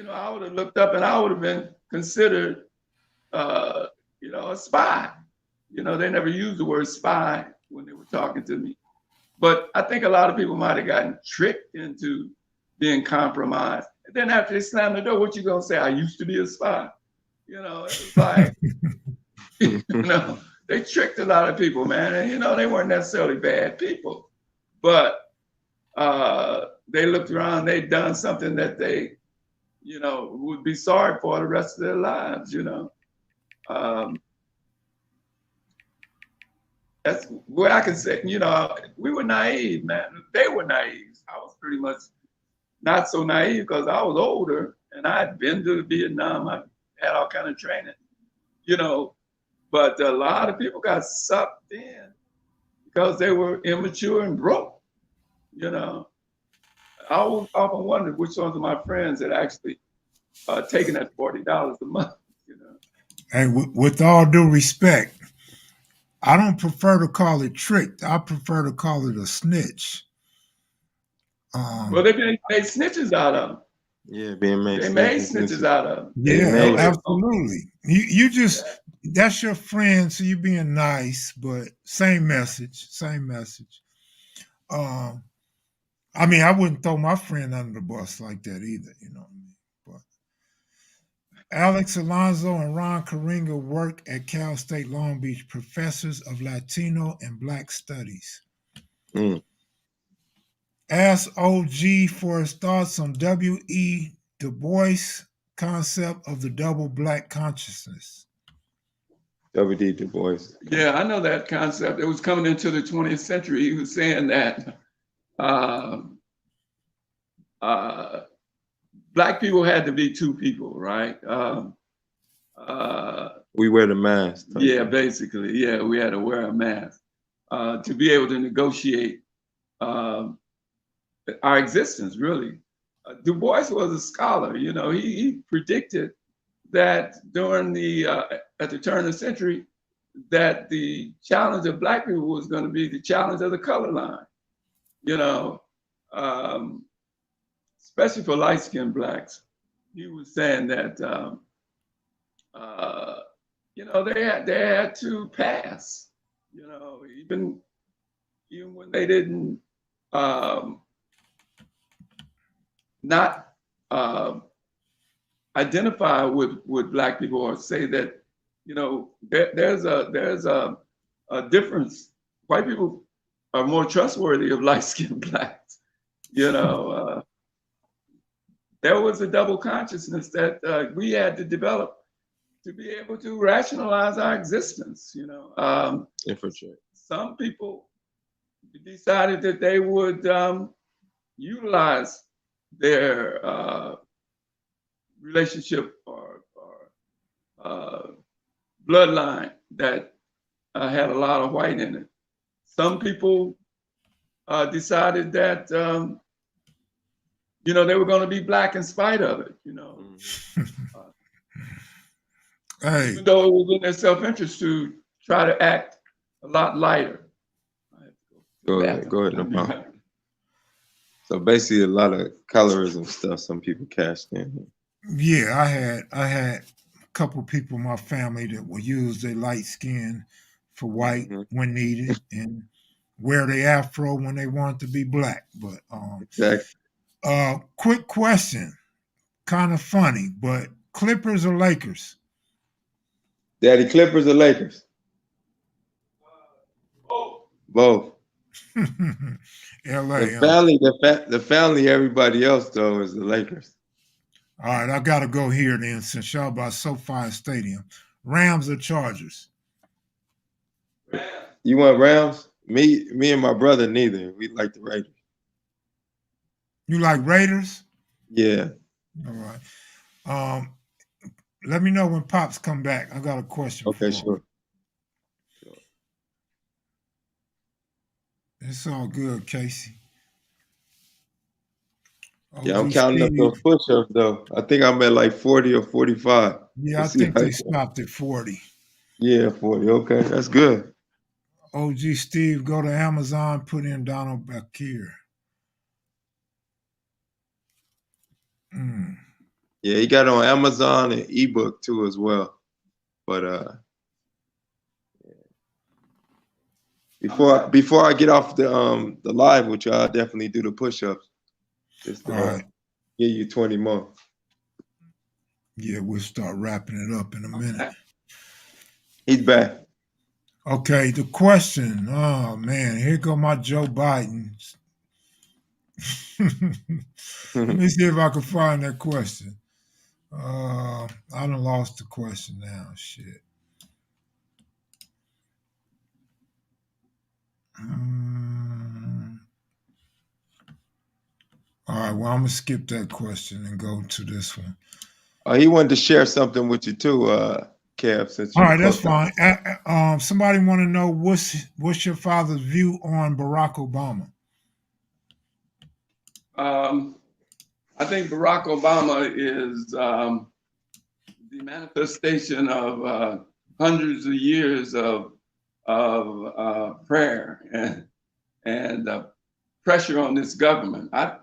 I would have looked up and I would have been considered, a spy. They never used the word spy, when they were talking to me. But I think a lot of people might have gotten tricked into being compromised. And then after they slam the door, what you gonna say? I used to be a spy. You know, it's like, you know, they tricked a lot of people, man. And, you know, they weren't necessarily bad people. But they looked around, they'd done something that they, you know, would be sorry for the rest of their lives, you know. That's what I can say. You know, we were naive, man. They were naive. I was pretty much not so naive because I was older and I had been to Vietnam. I had all kind of training, you know. But a lot of people got sucked in because they were immature and broke, you know. I often wondered which ones of my friends had actually taken that $40 a month, you know. Hey, with all due respect, I don't prefer to call it tricked. I prefer to call it a snitch. Well, they made snitches out of them. Yeah, being made. They made snitches out of them. Yeah, absolutely. You just, that's your friend, so you being nice, but same message, same message. I mean, I wouldn't throw my friend under the bus like that either, you know what I mean? But Alex Alonso and Ron Karinga work at Cal State Long Beach, professors of Latino and Black Studies. Ask OG for his thoughts on W.E. Du Bois' concept of the double Black consciousness. W.D. Du Bois. Yeah, I know that concept. It was coming into the 20th century. He was saying that Black people had to be two people, right? We wear the mask. Yeah, basically. Yeah, we had to wear a mask to be able to negotiate our existence, really. Du Bois was a scholar, you know, he predicted that during the, at the turn of the century, that the challenge of Black people was going to be the challenge of the color line, you know, especially for light-skinned Blacks. He was saying that, you know, they had to pass, you know, even when they didn't not identify with Black people or say that, you know, there's a difference. White people are more trustworthy of light-skinned Blacks, you know. There was a double consciousness that we had to develop to be able to rationalize our existence, you know. Infiltrate. Some people decided that they would utilize their relationship or bloodline that had a lot of white in it. Some people decided that you know, they were going to be Black in spite of it, you know. Hey. Even though it was in their self-interest to try to act a lot lighter. Go ahead, no problem. So basically a lot of colorism stuff some people cashed in. Yeah, I had a couple people in my family that will use their light skin for white when needed and wear their afro when they want to be Black. But exactly. Quick question, kind of funny, but Clippers or Lakers? Daddy, Clippers or Lakers? Both. LA. The family, everybody else though is the Lakers. All right, I gotta go here then since y'all by SoFi Stadium. Rams or Chargers? You want Rams? Me and my brother neither. We like the Raiders. You like Raiders? Yeah. All right. Let me know when Pops come back. I got a question. Okay, for him. Sure. It's all good, Casey. Yeah, I'm counting up those push-ups though. I think I'm at like 40 or 45. Yeah, I think they stopped at 40. Yeah, 40. Okay, that's good. OG Steve, go to Amazon, put in Donald Bakir. Yeah, he got it on Amazon and ebook too as well. But Before I get off the live with you, I'll definitely do the push-ups. Just to All right. give you 20 more. Yeah, we'll start wrapping it up in a minute. He's back. Okay, the question. Oh man, here go my Joe Biden. Let me see if I can find that question. I done lost the question now. Shit. All right, well, I'm gonna skip that question and go to this one. He wanted to share something with you too, Kev. Since all right, that's fine. Somebody want to know what's your father's view on Barack Obama? I think Barack Obama is the manifestation of hundreds of years of prayer and pressure on this government. I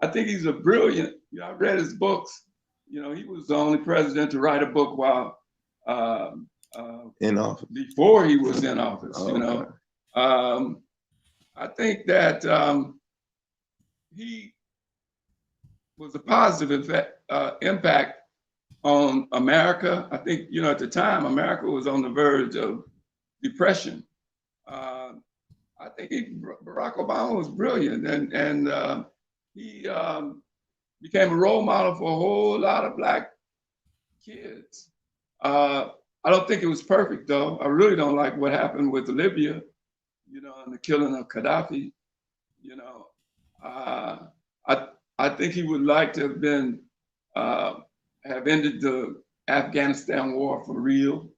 think he's a brilliant. You know, I read his books. You know, he was the only president to write a book while in office. Before he was in office. Oh, you know, I think that he was a positive impact on America. I think, you know, at the time, America was on the verge of depression. I think Barack Obama was brilliant, and he became a role model for a whole lot of Black kids. I don't think it was perfect, though. I really don't like what happened with Libya, you know, and the killing of Gaddafi. You know, I think he would like to have been have ended the Afghanistan war for real,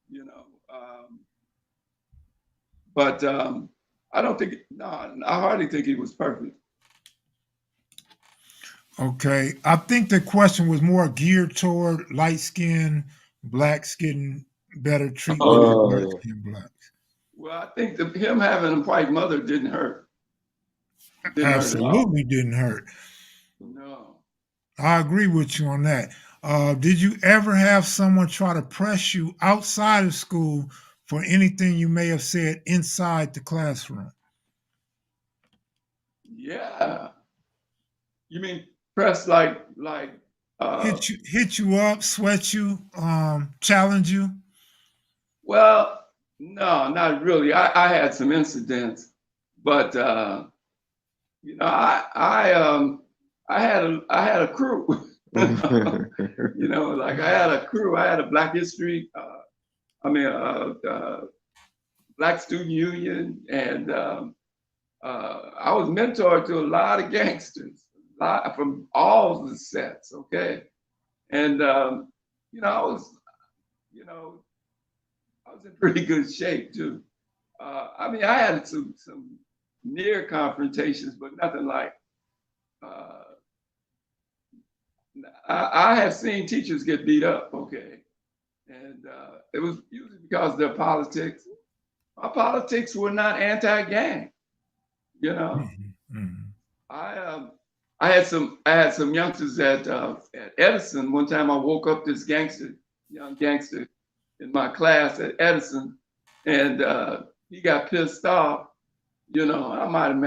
you know. But I don't think, I hardly think he was perfect. Okay, I think the question was more geared toward light-skinned Blacks getting better treatment than dark-skinned Blacks. Well, I think him having a white mother didn't hurt. Absolutely didn't hurt. No. I agree with you on that. Did you ever have someone try to press you outside of school for anything you may have said inside the classroom? Yeah. You mean press like hit you up, sweat you, challenge you? Well, no, not really. I had some incidents, but you know, I had a crew. You know, like I had a crew. I had a Black History, Black Student Union, and I was mentored to a lot of gangsters, from all the sets. Okay, and you know, I was in pretty good shape too. I mean, I had some near confrontations, but nothing like. I have seen teachers get beat up, okay, and it was usually because of their politics. My politics were not anti-gang, you know. I had some youngsters at Edison. One time, I woke up this young gangster, in my class at Edison, and he got pissed off. You know, I might have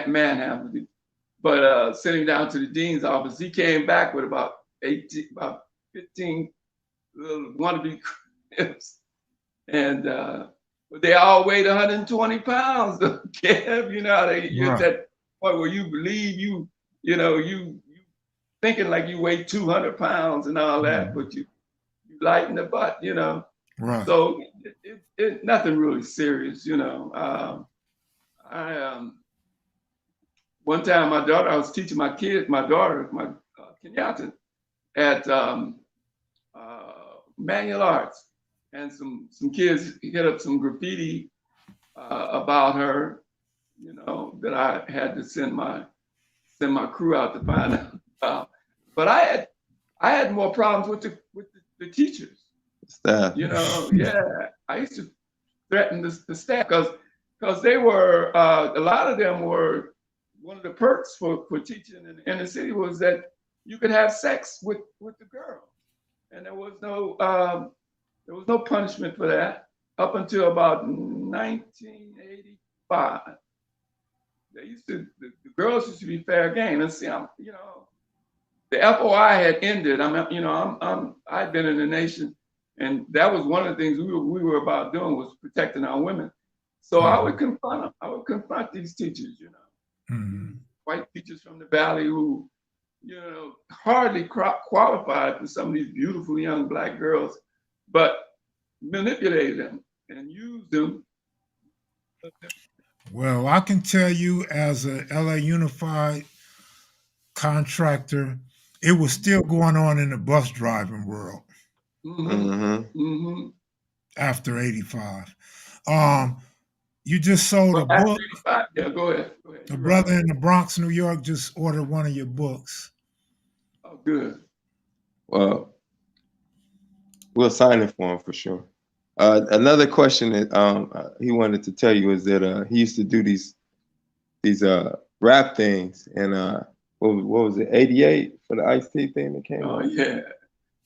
manhandled him. But sitting down to the dean's office, he came back with about 15 little wannabe crips, and but they all weighed 120 pounds. Kev, you know how you're at that point where you believe you thinking like you weigh 200 pounds and all that, but you light in the butt, you know. Right. So it nothing really serious, you know. One time, I was teaching my daughter, Kenyatta, at manual arts, and some kids hit up some graffiti about her, you know, that I had to send my crew out to find out. But I had more problems with the teachers. Staff. You know, yeah, I used to threaten the staff because they were a lot of them were. One of the perks for teaching in the inner city was that you could have sex with the girl, and there was no punishment for that. up until about 1985, the girls used to be fair game. And see, you know, the FOI had ended. I'd been in the nation, and that was one of the things we were about doing, was protecting our women. So I would confront them. I would confront these teachers, you know, white teachers from the Valley who, you know, hardly qualified for some of these beautiful young Black girls, but manipulated them and used them. Well, I can tell you, as a LA Unified contractor, it was still going on in the bus driving world after 85. You just sold a book. Yeah, go ahead. A brother in the Bronx, New York, just ordered one of your books. Oh, good. Well, we'll sign it for him for sure. Another question that he wanted to tell you is that he used to do these rap things, and what was it, 88 for the Ice-T thing that came out? Oh yeah,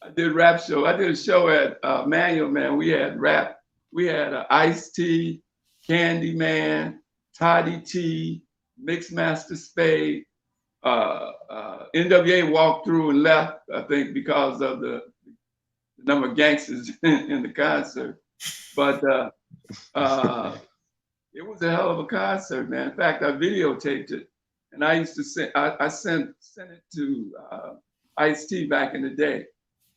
I did a rap show. I did a show at Manual Man. We had rap. We had Ice-T, Candyman, Toddy T, Mixmaster Spade. NWA walked through and left, I think, because of the number of gangsters in the concert. But it was a hell of a concert, man. In fact, I videotaped it, and I used to send it to Ice-T back in the day.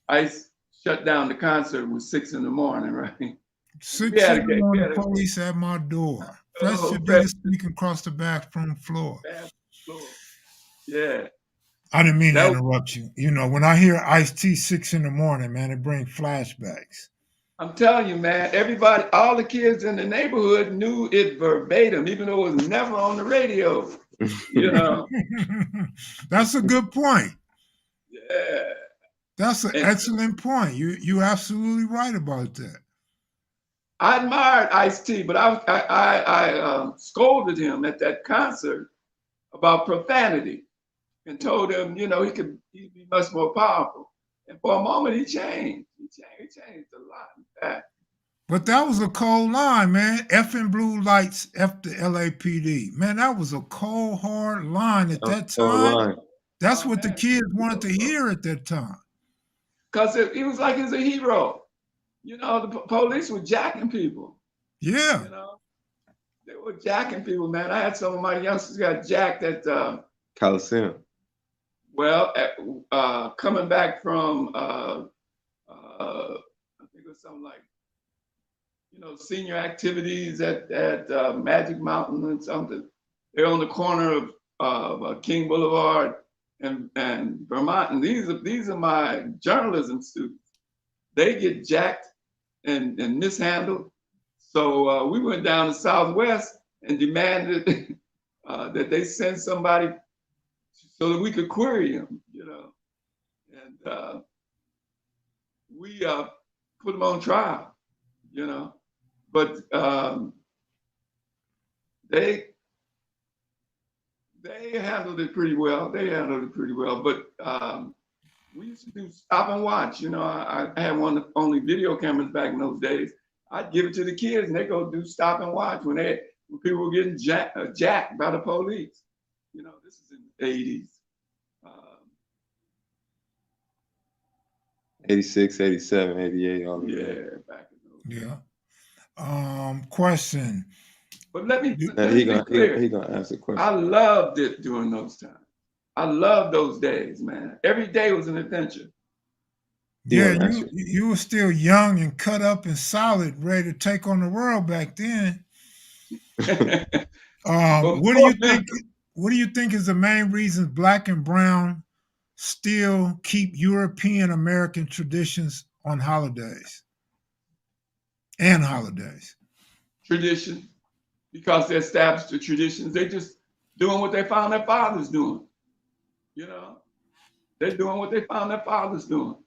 Ice shut down the concert was 6 in the morning, right? 6 in the morning, police at my door. That's your biggest sneaking across the bathroom floor. Yeah. I didn't mean to interrupt you. You know, when I hear Ice-T 6 in the morning, man, it brings flashbacks. I'm telling you, man, everybody, all the kids in the neighborhood knew it verbatim, even though it was never on the radio. You know? That's a good point. Yeah. That's an excellent point. You're absolutely right about that. I admired Ice-T, but I scolded him at that concert about profanity and told him, you know, he'd be much more powerful. And for a moment, he changed. He changed a lot, in fact. But that was a cold line, man. Effing blue lights, F the LAPD. Man, that was a cold, hard line at that time. That's what the kids wanted to hear at that time. Because he was like he's a hero. You know, the police were jacking people. Yeah. You know, they were jacking people, man. I had some of my youngsters got jacked at Coliseum. Well, coming back from, I think it was something like, you know, senior activities at Magic Mountain and something. They're on the corner of King Boulevard and Vermont. And these are my journalism students. They get jacked and mishandled. So we went down to Southwest and demanded that they send somebody so that we could query him, you know. And we put him on trial, you know. But they handled it pretty well. But we used to do stop and watch. You know, I had one of the only video cameras back in those days. I'd give it to the kids and they go do stop and watch when people were getting jacked by the police. You know, this is in the 80s. 86, 87, 88, all of yeah, that. back in those days. Yeah. Question. But let me He be clear. gonna answer the question. I loved it during those times. I loved those days, man. Every day was an adventure. Yeah, you were still young and cut up and solid, ready to take on the world back then. What do you think is the main reasons Black and Brown still keep European American traditions on holidays and holidays? Tradition, because they established the traditions. They just doing what they found their fathers doing. You know, they're doing what they found their fathers doing.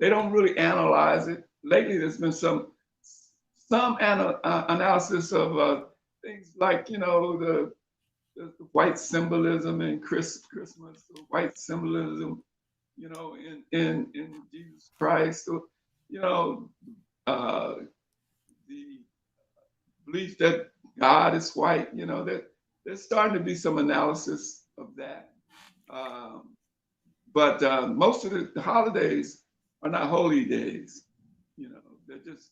They don't really analyze it. Lately, there's been some analysis of things like, you know, the white symbolism in Christmas, the white symbolism, you know, in Jesus Christ, or, you know, the belief that God is white. You know, that there's starting to be some analysis of that. But most of the holidays are not holy days. You know, they're just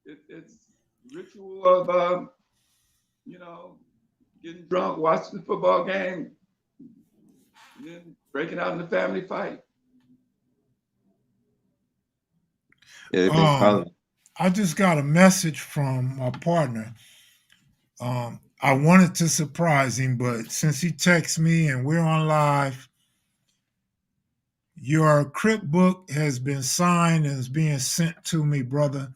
it's ritual of you know, getting drunk, watching the football game, and then breaking out in the family fight. Yeah, they've been calling. I just got a message from my partner. I wanted to surprise him, but since he texts me and we're on live, your Crip book has been signed and is being sent to me, brother.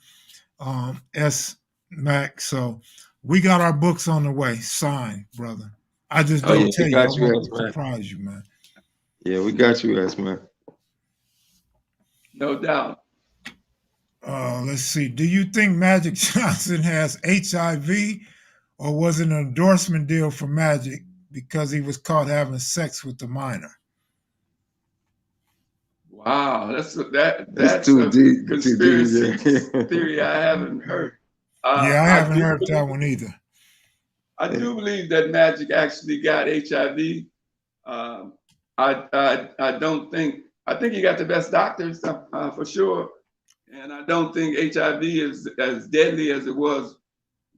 S Mac. So we got our books on the way, signed, brother. I just Oh, don't yeah, tell we you. I got you, want to S-Man. surprise you, man. Yeah, we got you, S-Man. No doubt. Let's see. Do you think Magic Johnson has HIV, or was it an endorsement deal for Magic because he was caught having sex with the minor? Wow, It's that's too a deep. conspiracy Yeah. theory I haven't heard. Yeah, I haven't heard believe, that one either. I do believe that Magic actually got HIV. I don't think. I think he got the best doctors for sure, and I don't think HIV is as deadly as it was,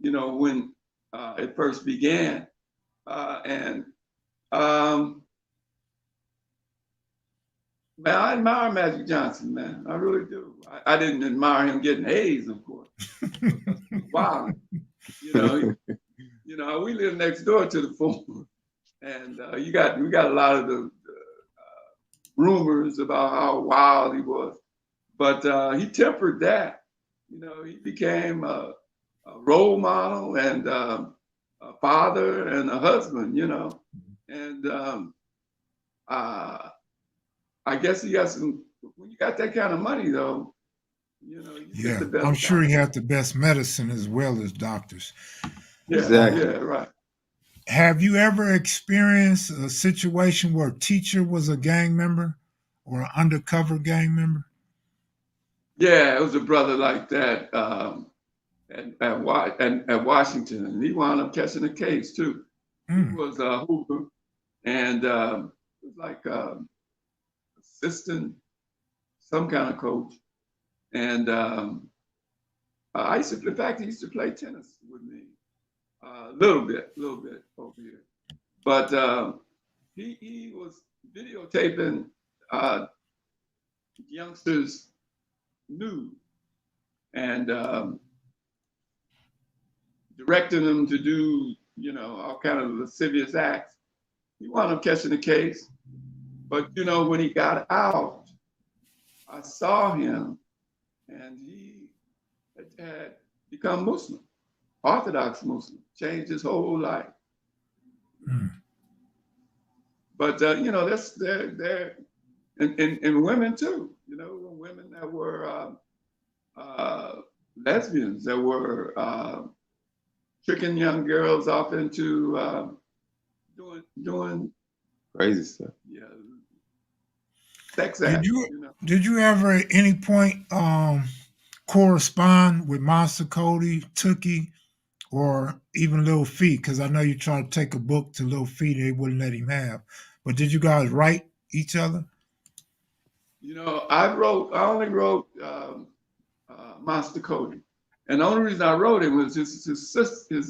you know, when it first began. And man, I admire Magic Johnson, man. I really do. I didn't admire him getting AIDS, of course. Wow, you know, we live next door to the phone, and we got a lot of the rumors about how wild he was, but he tempered that. You know, he became a role model and a father and a husband. You know, and I guess he got some. When you got that kind of money, though, you know, you get Yeah, the best. I'm sure he had the best medicine as well as doctors. Yeah, Exactly. yeah, right. Have you ever experienced a situation where a teacher was a gang member or an undercover gang member? Yeah, it was a brother like that at Washington, and he wound up catching a case too. He was Hoover, and it was like assistant, some kind of coach. And I used to, in fact, he used to play tennis with me a little bit over here. But he was videotaping youngsters nude and directing them to do, you know, all kind of lascivious acts. He wound up catching the case. But, you know, when he got out, I saw him and he had become Muslim, Orthodox Muslim, changed his whole life. But, you know, they're and women too, you know, women that were lesbians that were tricking young girls off into doing Crazy stuff. Yeah, sex acts. Did you ever at any point correspond with Monster Cody, Tookie, or even Lil Feet? Because I know you tried to take a book to Lil Feet, they wouldn't let him have. But did you guys write each other? You know, I only wrote Monster Cody, and the only reason I wrote it was his sister.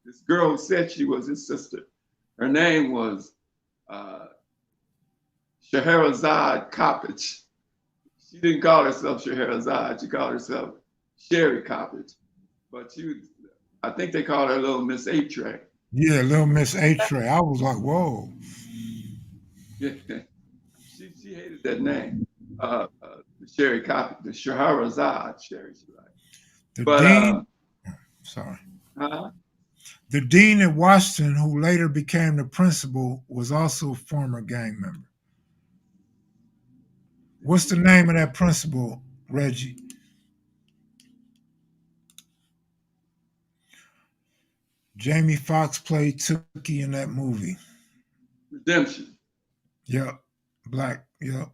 This girl said she was his sister. Her name was Scheherazade Coppage. She didn't call herself Scheherazade. She called herself Sherry Coppage. But I think they called her Little Miss A-Tray. Yeah, Little Miss A-Tray. I was like, whoa. Yeah, she hated that name. Sherry Coppage, the Scheherazade Sherry. The but dean, sorry. Uh-huh. The dean at Washington, who later became the principal, was also a former gang member. What's the name of that principal, Reggie? Jamie Foxx played Tookie in that movie. Redemption. Yep. Black. Yep.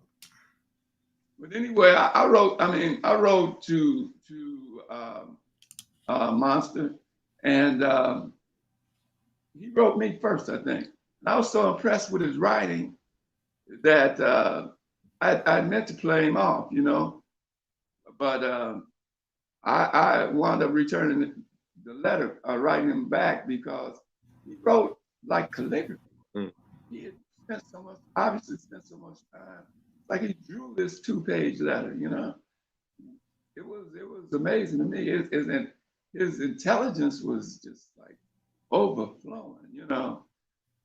But anyway, I wrote to Monster, And he wrote me first, I think. And I was so impressed with his writing that I meant to play him off, you know. But I wound up returning the letter, writing him back because he wrote like calligraphy. Mm. He had obviously spent so much time. Like he drew this 2-page letter, you know. It was amazing to me. His intelligence was just like overflowing, you know.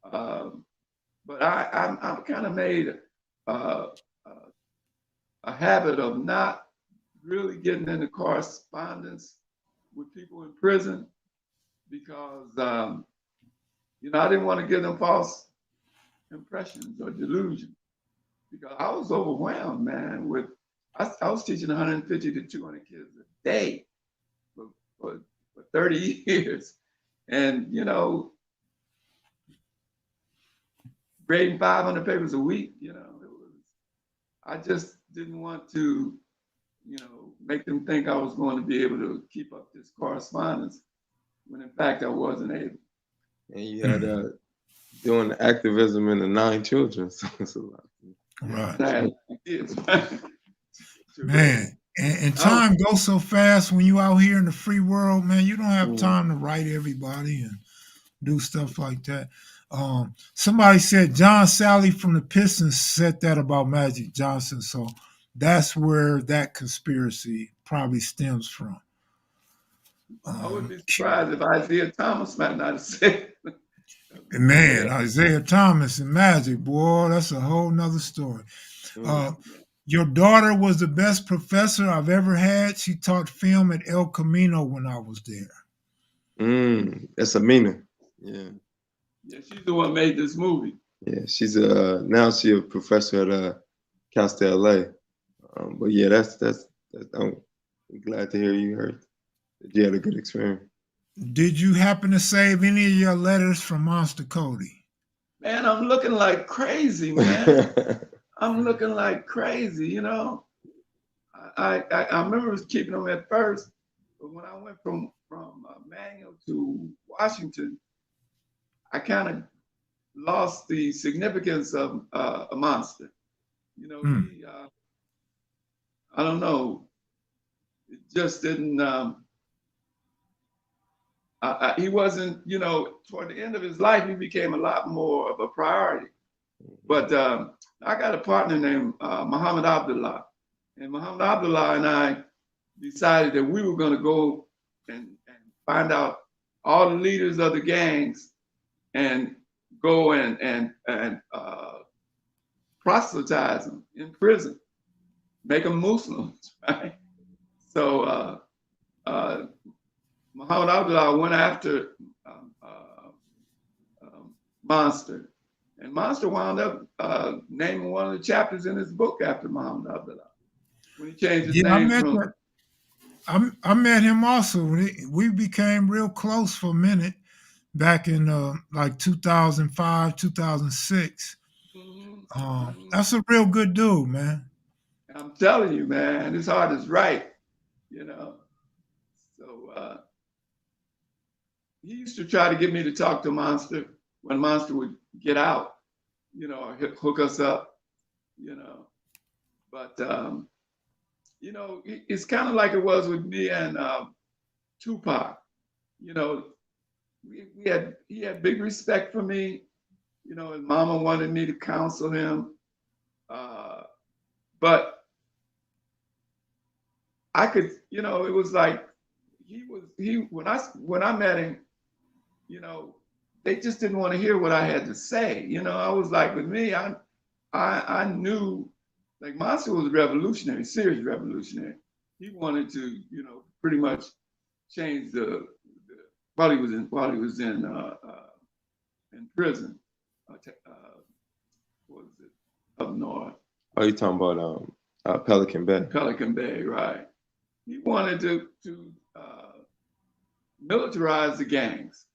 But I'm kind of made a habit of not really getting into correspondence with people in prison because, you know, I didn't want to give them false impressions or delusions because I was overwhelmed, man. I was teaching 150 to 200 kids a day for 30 years. And, you know, grading 500 papers a week, you know, I just didn't want to, you know, make them think I was going to be able to keep up this correspondence when in fact I wasn't able. And you had doing activism in the 9 children. So it's a lot. Right. Kids. Man, and time goes so fast when you out here in the free world, man. You don't have time to write everybody and do stuff like that. Somebody said John Sally from the Pistons said that about Magic Johnson, so that's where that conspiracy probably stems from. I wouldn't be surprised if Isaiah Thomas might not have said it. Man, Isaiah Thomas and Magic, boy, that's a whole nother story. Your daughter was the best professor I've ever had. She taught film at El Camino when I was there. That's Amina. Yeah. Yeah, she's the one who made this movie. Yeah, she's now she's a professor at Cal State LA. But yeah, that's I'm glad to hear you heard that you had a good experience. Did you happen to save any of your letters from Monster Cody? Man, I'm looking like crazy, man. I'm looking like crazy, you know. I remember keeping them at first, but when I went from Manual to Washington, I kind of lost the significance of a monster. You know, I don't know. It just didn't. He wasn't. You know, toward the end of his life, he became a lot more of a priority. But I got a partner named Muhammad Abdullah, and Muhammad Abdullah and I decided that we were going to go and find out all the leaders of the gangs and go and proselytize them in prison, make them Muslims, right? So Muhammad Abdullah went after Monster, and Monster wound up naming one of the chapters in his book after Muhammad Abdullah when he changed his name from. I met him also. We became real close for a minute back in like 2005, 2006. That's a real good dude, man. I'm telling you, man, his heart is right, you know. So he used to try to get me to talk to Monster when Monster would get out, you know, or hook us up, you know. But you know, it's kind of like it was with me and Tupac. You know, he had big respect for me. You know, his mama wanted me to counsel him, but I could, you know, it was like when I met him, you know, they just didn't want to hear what I had to say. You know, I was like, with me, I knew. Like Monster was revolutionary, serious revolutionary. He wanted to, you know, pretty much change while he was in prison. What was it? Up north. Oh, you talking about Pelican Bay? Pelican Bay, right? He wanted to militarize the gangs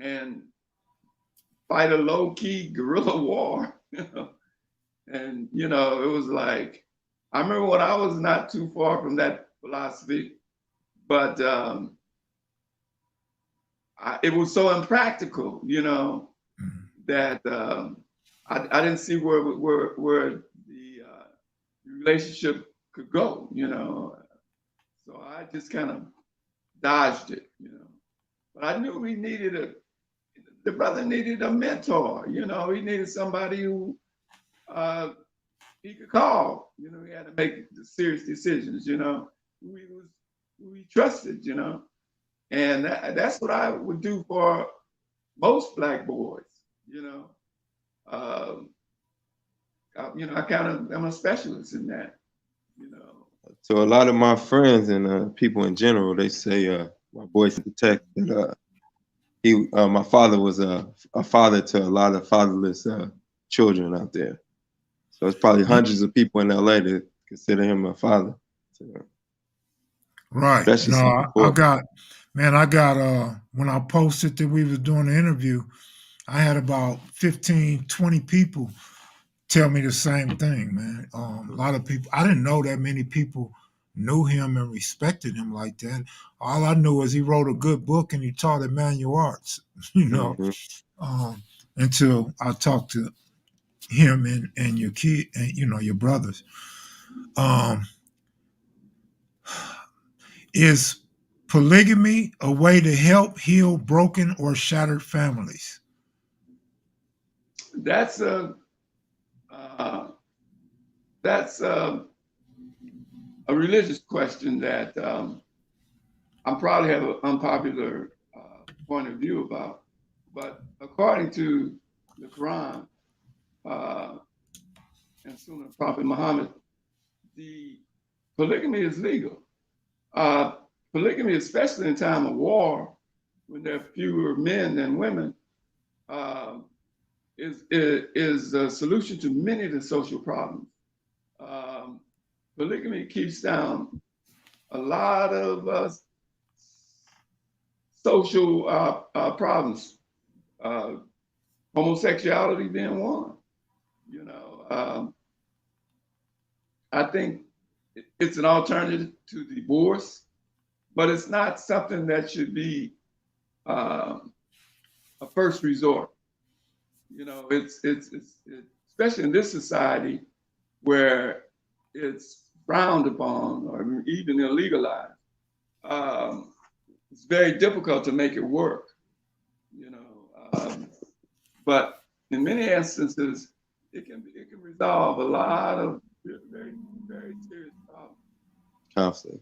and fight a low-key guerrilla war. You know? And, you know, it was like, I remember when I was not too far from that philosophy, but it was so impractical, that I didn't see where the relationship could go, So I just kind of dodged it, But I knew the brother needed a mentor, he needed somebody who he could call, he had to make serious decisions, who he trusted, And that's what I would do for most Black boys, I kind of am a specialist in that, So a lot of my friends and people in general, they say my boy sent the text that my father was a father to a lot of fatherless children out there. So it's probably hundreds of people in LA that consider him a father. So, right. especially No, I got when I posted that we was doing the interview, I had about 15, 20 people tell me the same thing, man. A lot of people, I didn't know that many people knew him and respected him like that. All I knew is he wrote a good book and he taught at manual arts, until I talked to him and your kid and, your brothers. Is polygamy a way to help heal broken or shattered families? That's a religious question that I probably have an unpopular point of view about. But according to the Quran and Sunnah of Prophet Muhammad, the polygamy is legal. Polygamy, especially in time of war, when there are fewer men than women, is a solution to many of the social problems. Polygamy keeps down a lot of social problems, homosexuality being one. I think it's an alternative to divorce, but it's not something that should be a first resort. It's especially in this society where it's frowned upon or even illegalized. It's very difficult to make it work, but in many instances, it can resolve a lot of very, very serious problems. Constantly.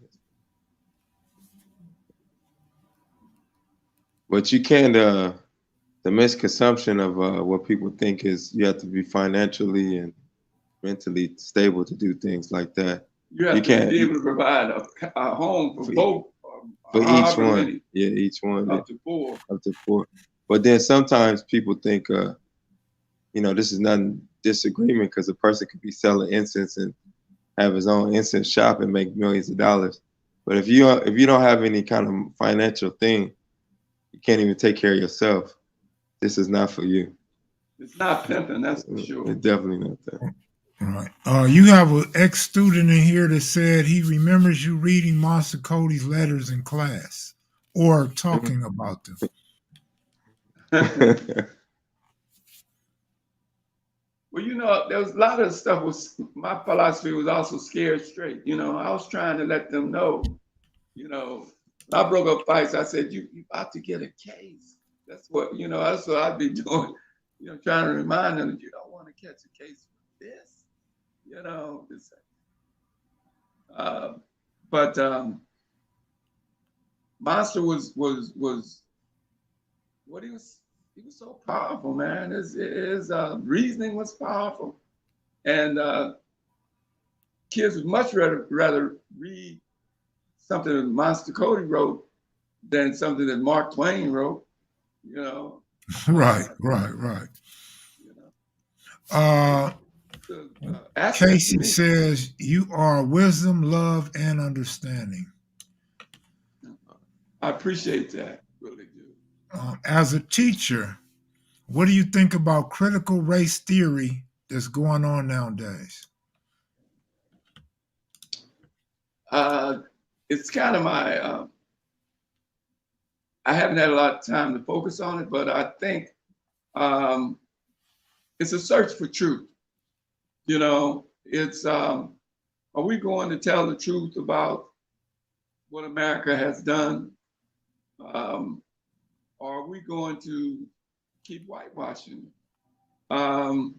But you can't, the misconception of what people think is you have to be financially and mentally stable to do things like that. You have to be able to provide a home for both. For each one. Many, each one. Up to four. Up to four. But then sometimes people think, this is not disagreement because a person could be selling incense and have his own incense shop and make millions of dollars. But if you don't have any kind of financial thing, you can't even take care of yourself. This is not for you. It's not pimping, that's for sure. It's definitely not that. Right. You have an ex-student in here that said he remembers you reading Master Cody's letters in class or talking about them. Well, there was a lot of stuff my philosophy was also scared straight. I was trying to let them know, when I broke up fights, I said, you about to get a case. That's what I'd be doing, trying to remind them that you don't want to catch a case for this. But Monster was what he was so powerful, man. His reasoning was powerful, and kids would much rather read something that Monster Cody wrote than something that Mark Twain wrote. Right. Casey says you are wisdom, love, and understanding. I appreciate that, really do. As a teacher, what do you think about critical race theory that's going on nowadays? It's kind of my I haven't had a lot of time to focus on it, but I think it's a search for truth. You know, it's are we going to tell the truth about what America has done? Or are we going to keep whitewashing? I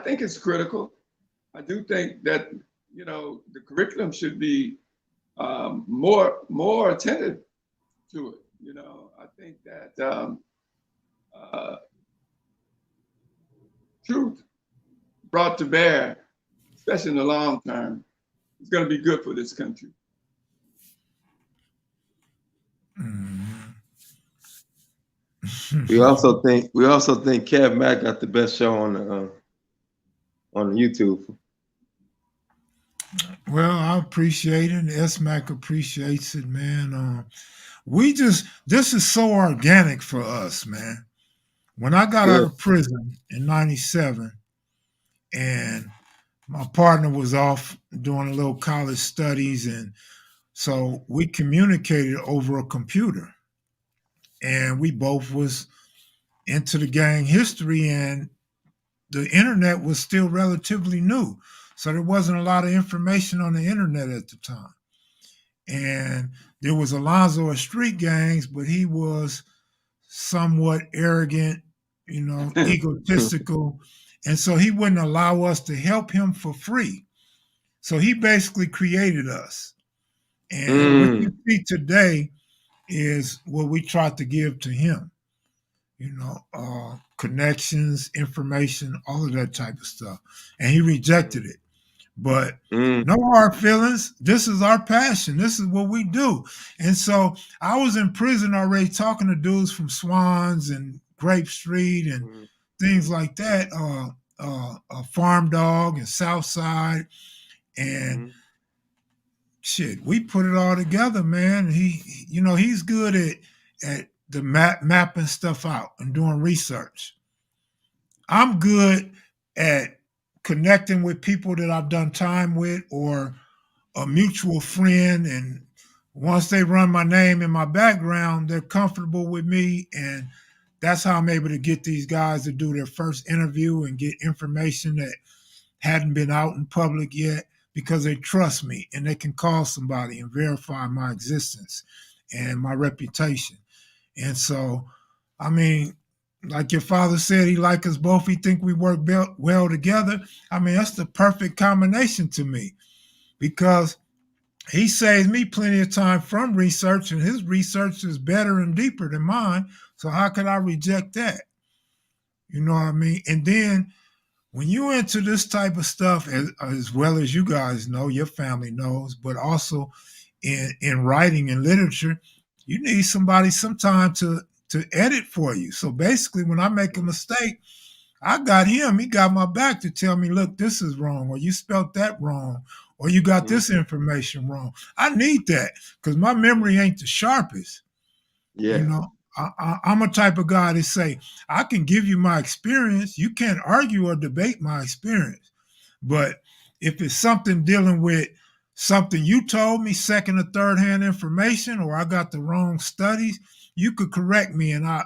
think it's critical. I do think that, you know, the curriculum should be more attentive to it. You know, I think that truth brought to bear, especially in the long term, is going to be good for this country. We also think Kev Mac got the best show on YouTube. Well, I appreciate it. And S-Mac appreciates it, man. This is so organic for us, man. When I got out of prison in 97 and my partner was off doing a little college studies, and so we communicated over a computer, and we both was into the gang history, and the internet was still relatively new. So there wasn't a lot of information on the internet at the time. And there was Alonzo of street gangs, but he was somewhat arrogant, you know, egotistical. And so he wouldn't allow us to help him for free. So he basically created us. And what you see today is what we tried to give to him, you know, connections, information, all of that type of stuff. And he rejected it. But no hard feelings. This is our passion. This is what we do. And so I was in prison already talking to dudes from Swans and Grape Street and things like that, Farm Dog and Southside. And shit, we put it all together, man. He, you know, he's good at the mapping stuff out and doing research. I'm good at connecting with people that I've done time with or a mutual friend. And once they run my name and my background, they're comfortable with me. And that's how I'm able to get these guys to do their first interview and get information that hadn't been out in public yet, because they trust me and they can call somebody and verify my existence and my reputation. And so, I mean, like your father said, he like us both. He think we work well together. I mean, that's the perfect combination to me, because he saves me plenty of time from research, and his research is better and deeper than mine. So how could I reject that? You know what I mean? And then when you into this type of stuff, as well as you guys know, your family knows, but also in writing and literature, you need somebody sometime to edit for you. So basically, when I make a mistake, I got him. He got my back to tell me, look, this is wrong, or you spelled that wrong, or you got this information wrong. I need that because my memory ain't the sharpest. Yeah. You know, I'm a type of guy to say, I can give you my experience. You can't argue or debate my experience. But if it's something dealing with something you told me, second or third hand information, or I got the wrong studies, you could correct me. And I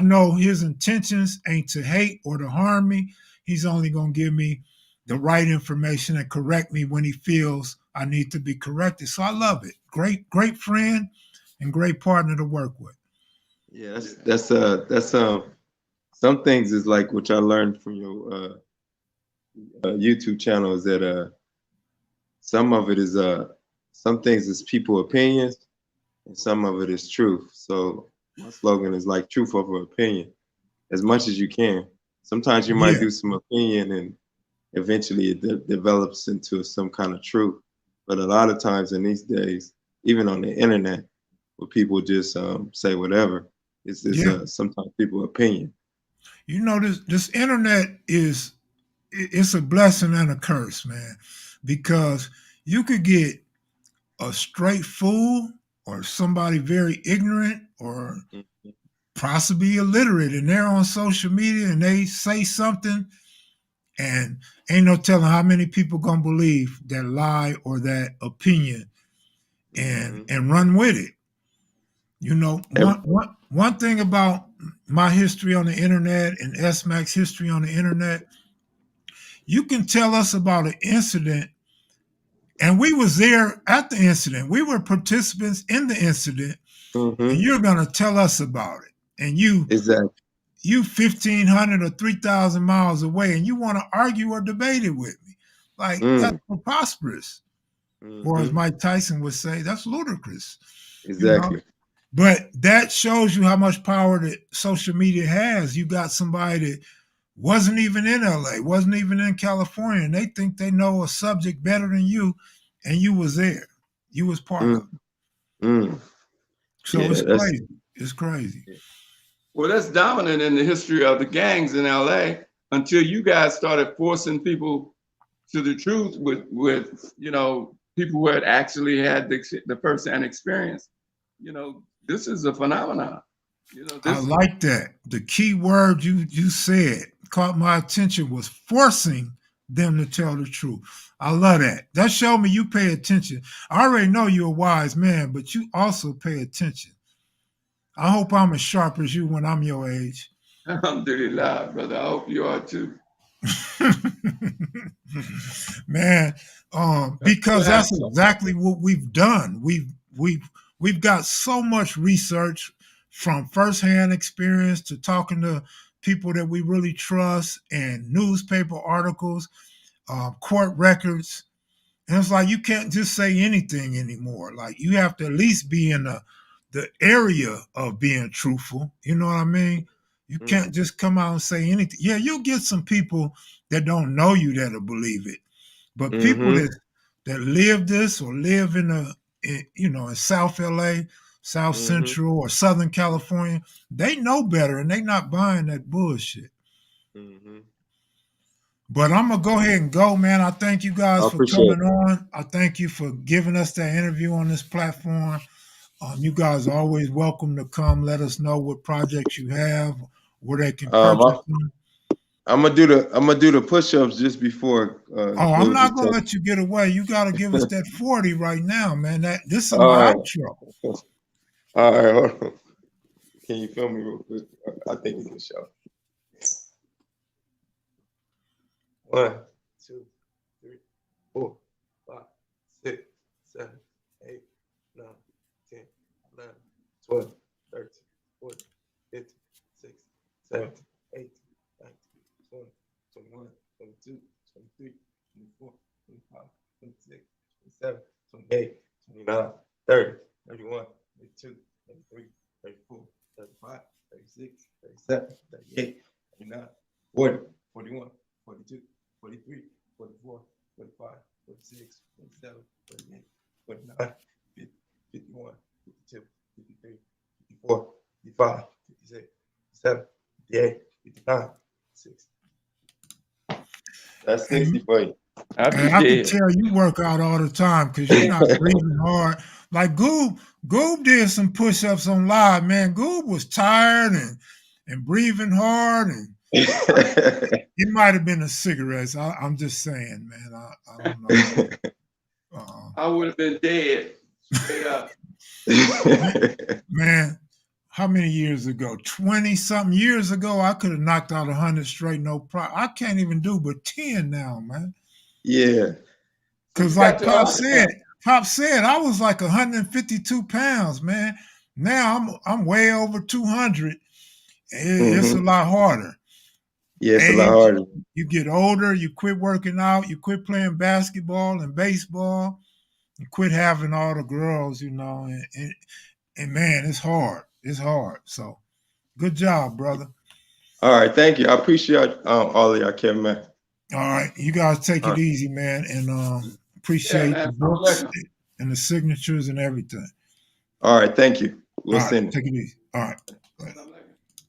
know his intentions ain't to hate or to harm me. He's only going to give me the right information and correct me when he feels I need to be corrected. So I love it. Great friend and great partner to work with. Yeah, that's some things is like, which I learned from your YouTube channel, is that some of it is some things is people opinions and some of it is truth. So my slogan is like truth over opinion, as much as you can. Sometimes you might do some opinion and eventually it develops into some kind of truth. But a lot of times in these days, even on the internet, where people just say whatever, it's sometimes people's opinion. You know, this internet it's a blessing and a curse, man, because you could get a straight fool or somebody very ignorant or possibly illiterate, and they're on social media and they say something and ain't no telling how many people gonna believe that lie or that opinion and run with it. You know, one thing about my history on the internet and SMAC's history on the internet, you can tell us about an incident, and we was there at the incident. We were participants in the incident, and you're gonna tell us about it. And you Exactly. you 1,500 or 3,000 miles away, and you want to argue or debate it with me. Like, that's preposterous. Or as Mike Tyson would say, that's ludicrous. Exactly. You know? But that shows you how much power that social media has. You got somebody that wasn't even in LA, wasn't even in California, and they think they know a subject better than you, and you was there. You was part of it. So Yeah, it's crazy. It's crazy. Well, that's dominant in the history of the gangs in LA until you guys started forcing people to the truth with you know, people who had actually had the first-hand experience. You know, this is a phenomenon. You know, I like that. The key word you said caught my attention was forcing them to tell the truth. I love that. That showed me you pay attention. I already know you're a wise man, but you also pay attention. I hope I'm as sharp as you when I'm your age. Alhamdulillah, brother. I hope you are too. Man, because that's exactly what we've done. We've got so much research from firsthand experience to talking to people that we really trust and newspaper articles, court records. And it's like you can't just say anything anymore. Like you have to at least be in the area of being truthful. You know what I mean? You can't just come out and say anything. Yeah, you'll get some people that don't know you that'll believe it. But people that live this or live in South LA, South Central, or Southern California, they know better and they not buying that bullshit. But I'm gonna go ahead and go, man. I thank you guys for coming on. I thank you for giving us that interview on this platform. You guys are always welcome to come. Let us know what projects you have, where they can purchase them. I'm gonna do the push-ups just before. I'm not gonna let you get away. You gotta give us that 40 right now, man. This is my outro. All right, hold on. Can you film me real quick? I think it's a show. 1, 2, 3, 4, 5, 6, 7, 8, 9, 10, 11, 12, 13, 14, 15, 16, 17, 18, 19, 20, 21, 22, 23, 24, 25, 26, 27, 28, 29, 30, 31, 32, 33, 34, 35, 36, 37, 38, 39, 40, 41, 42, 43, 44, 45, 46, 47, 48, 49, 50, 51, 52, 53, 54, 55, 56, 57, 58, 59, 60. That's 60 for you. I can tell you work out all the time because you're not breathing hard. Like Goob did some push-ups on live, man. Goob was tired and breathing hard, and it might have been the cigarettes. I'm just saying, man. I don't know. I would have been dead. Straight up. Man, how many years ago? 20-something years ago, I could have knocked out 100 straight, no problem. I can't even do but 10 now, man. Yeah. Because like Pop said, I was like 152 pounds, man. Now I'm way over 200. It's a lot harder. Yeah, it's a lot harder. You get older, you quit working out, you quit playing basketball and baseball, you quit having all the girls, you know, and man, it's hard. It's hard. So good job, brother. All right, thank you. I appreciate all of y'all, Kevin, man. All right, you guys take it easy, man, and appreciate the books and the signatures and everything. All right, thank you. We'll send it. Take it easy. All right.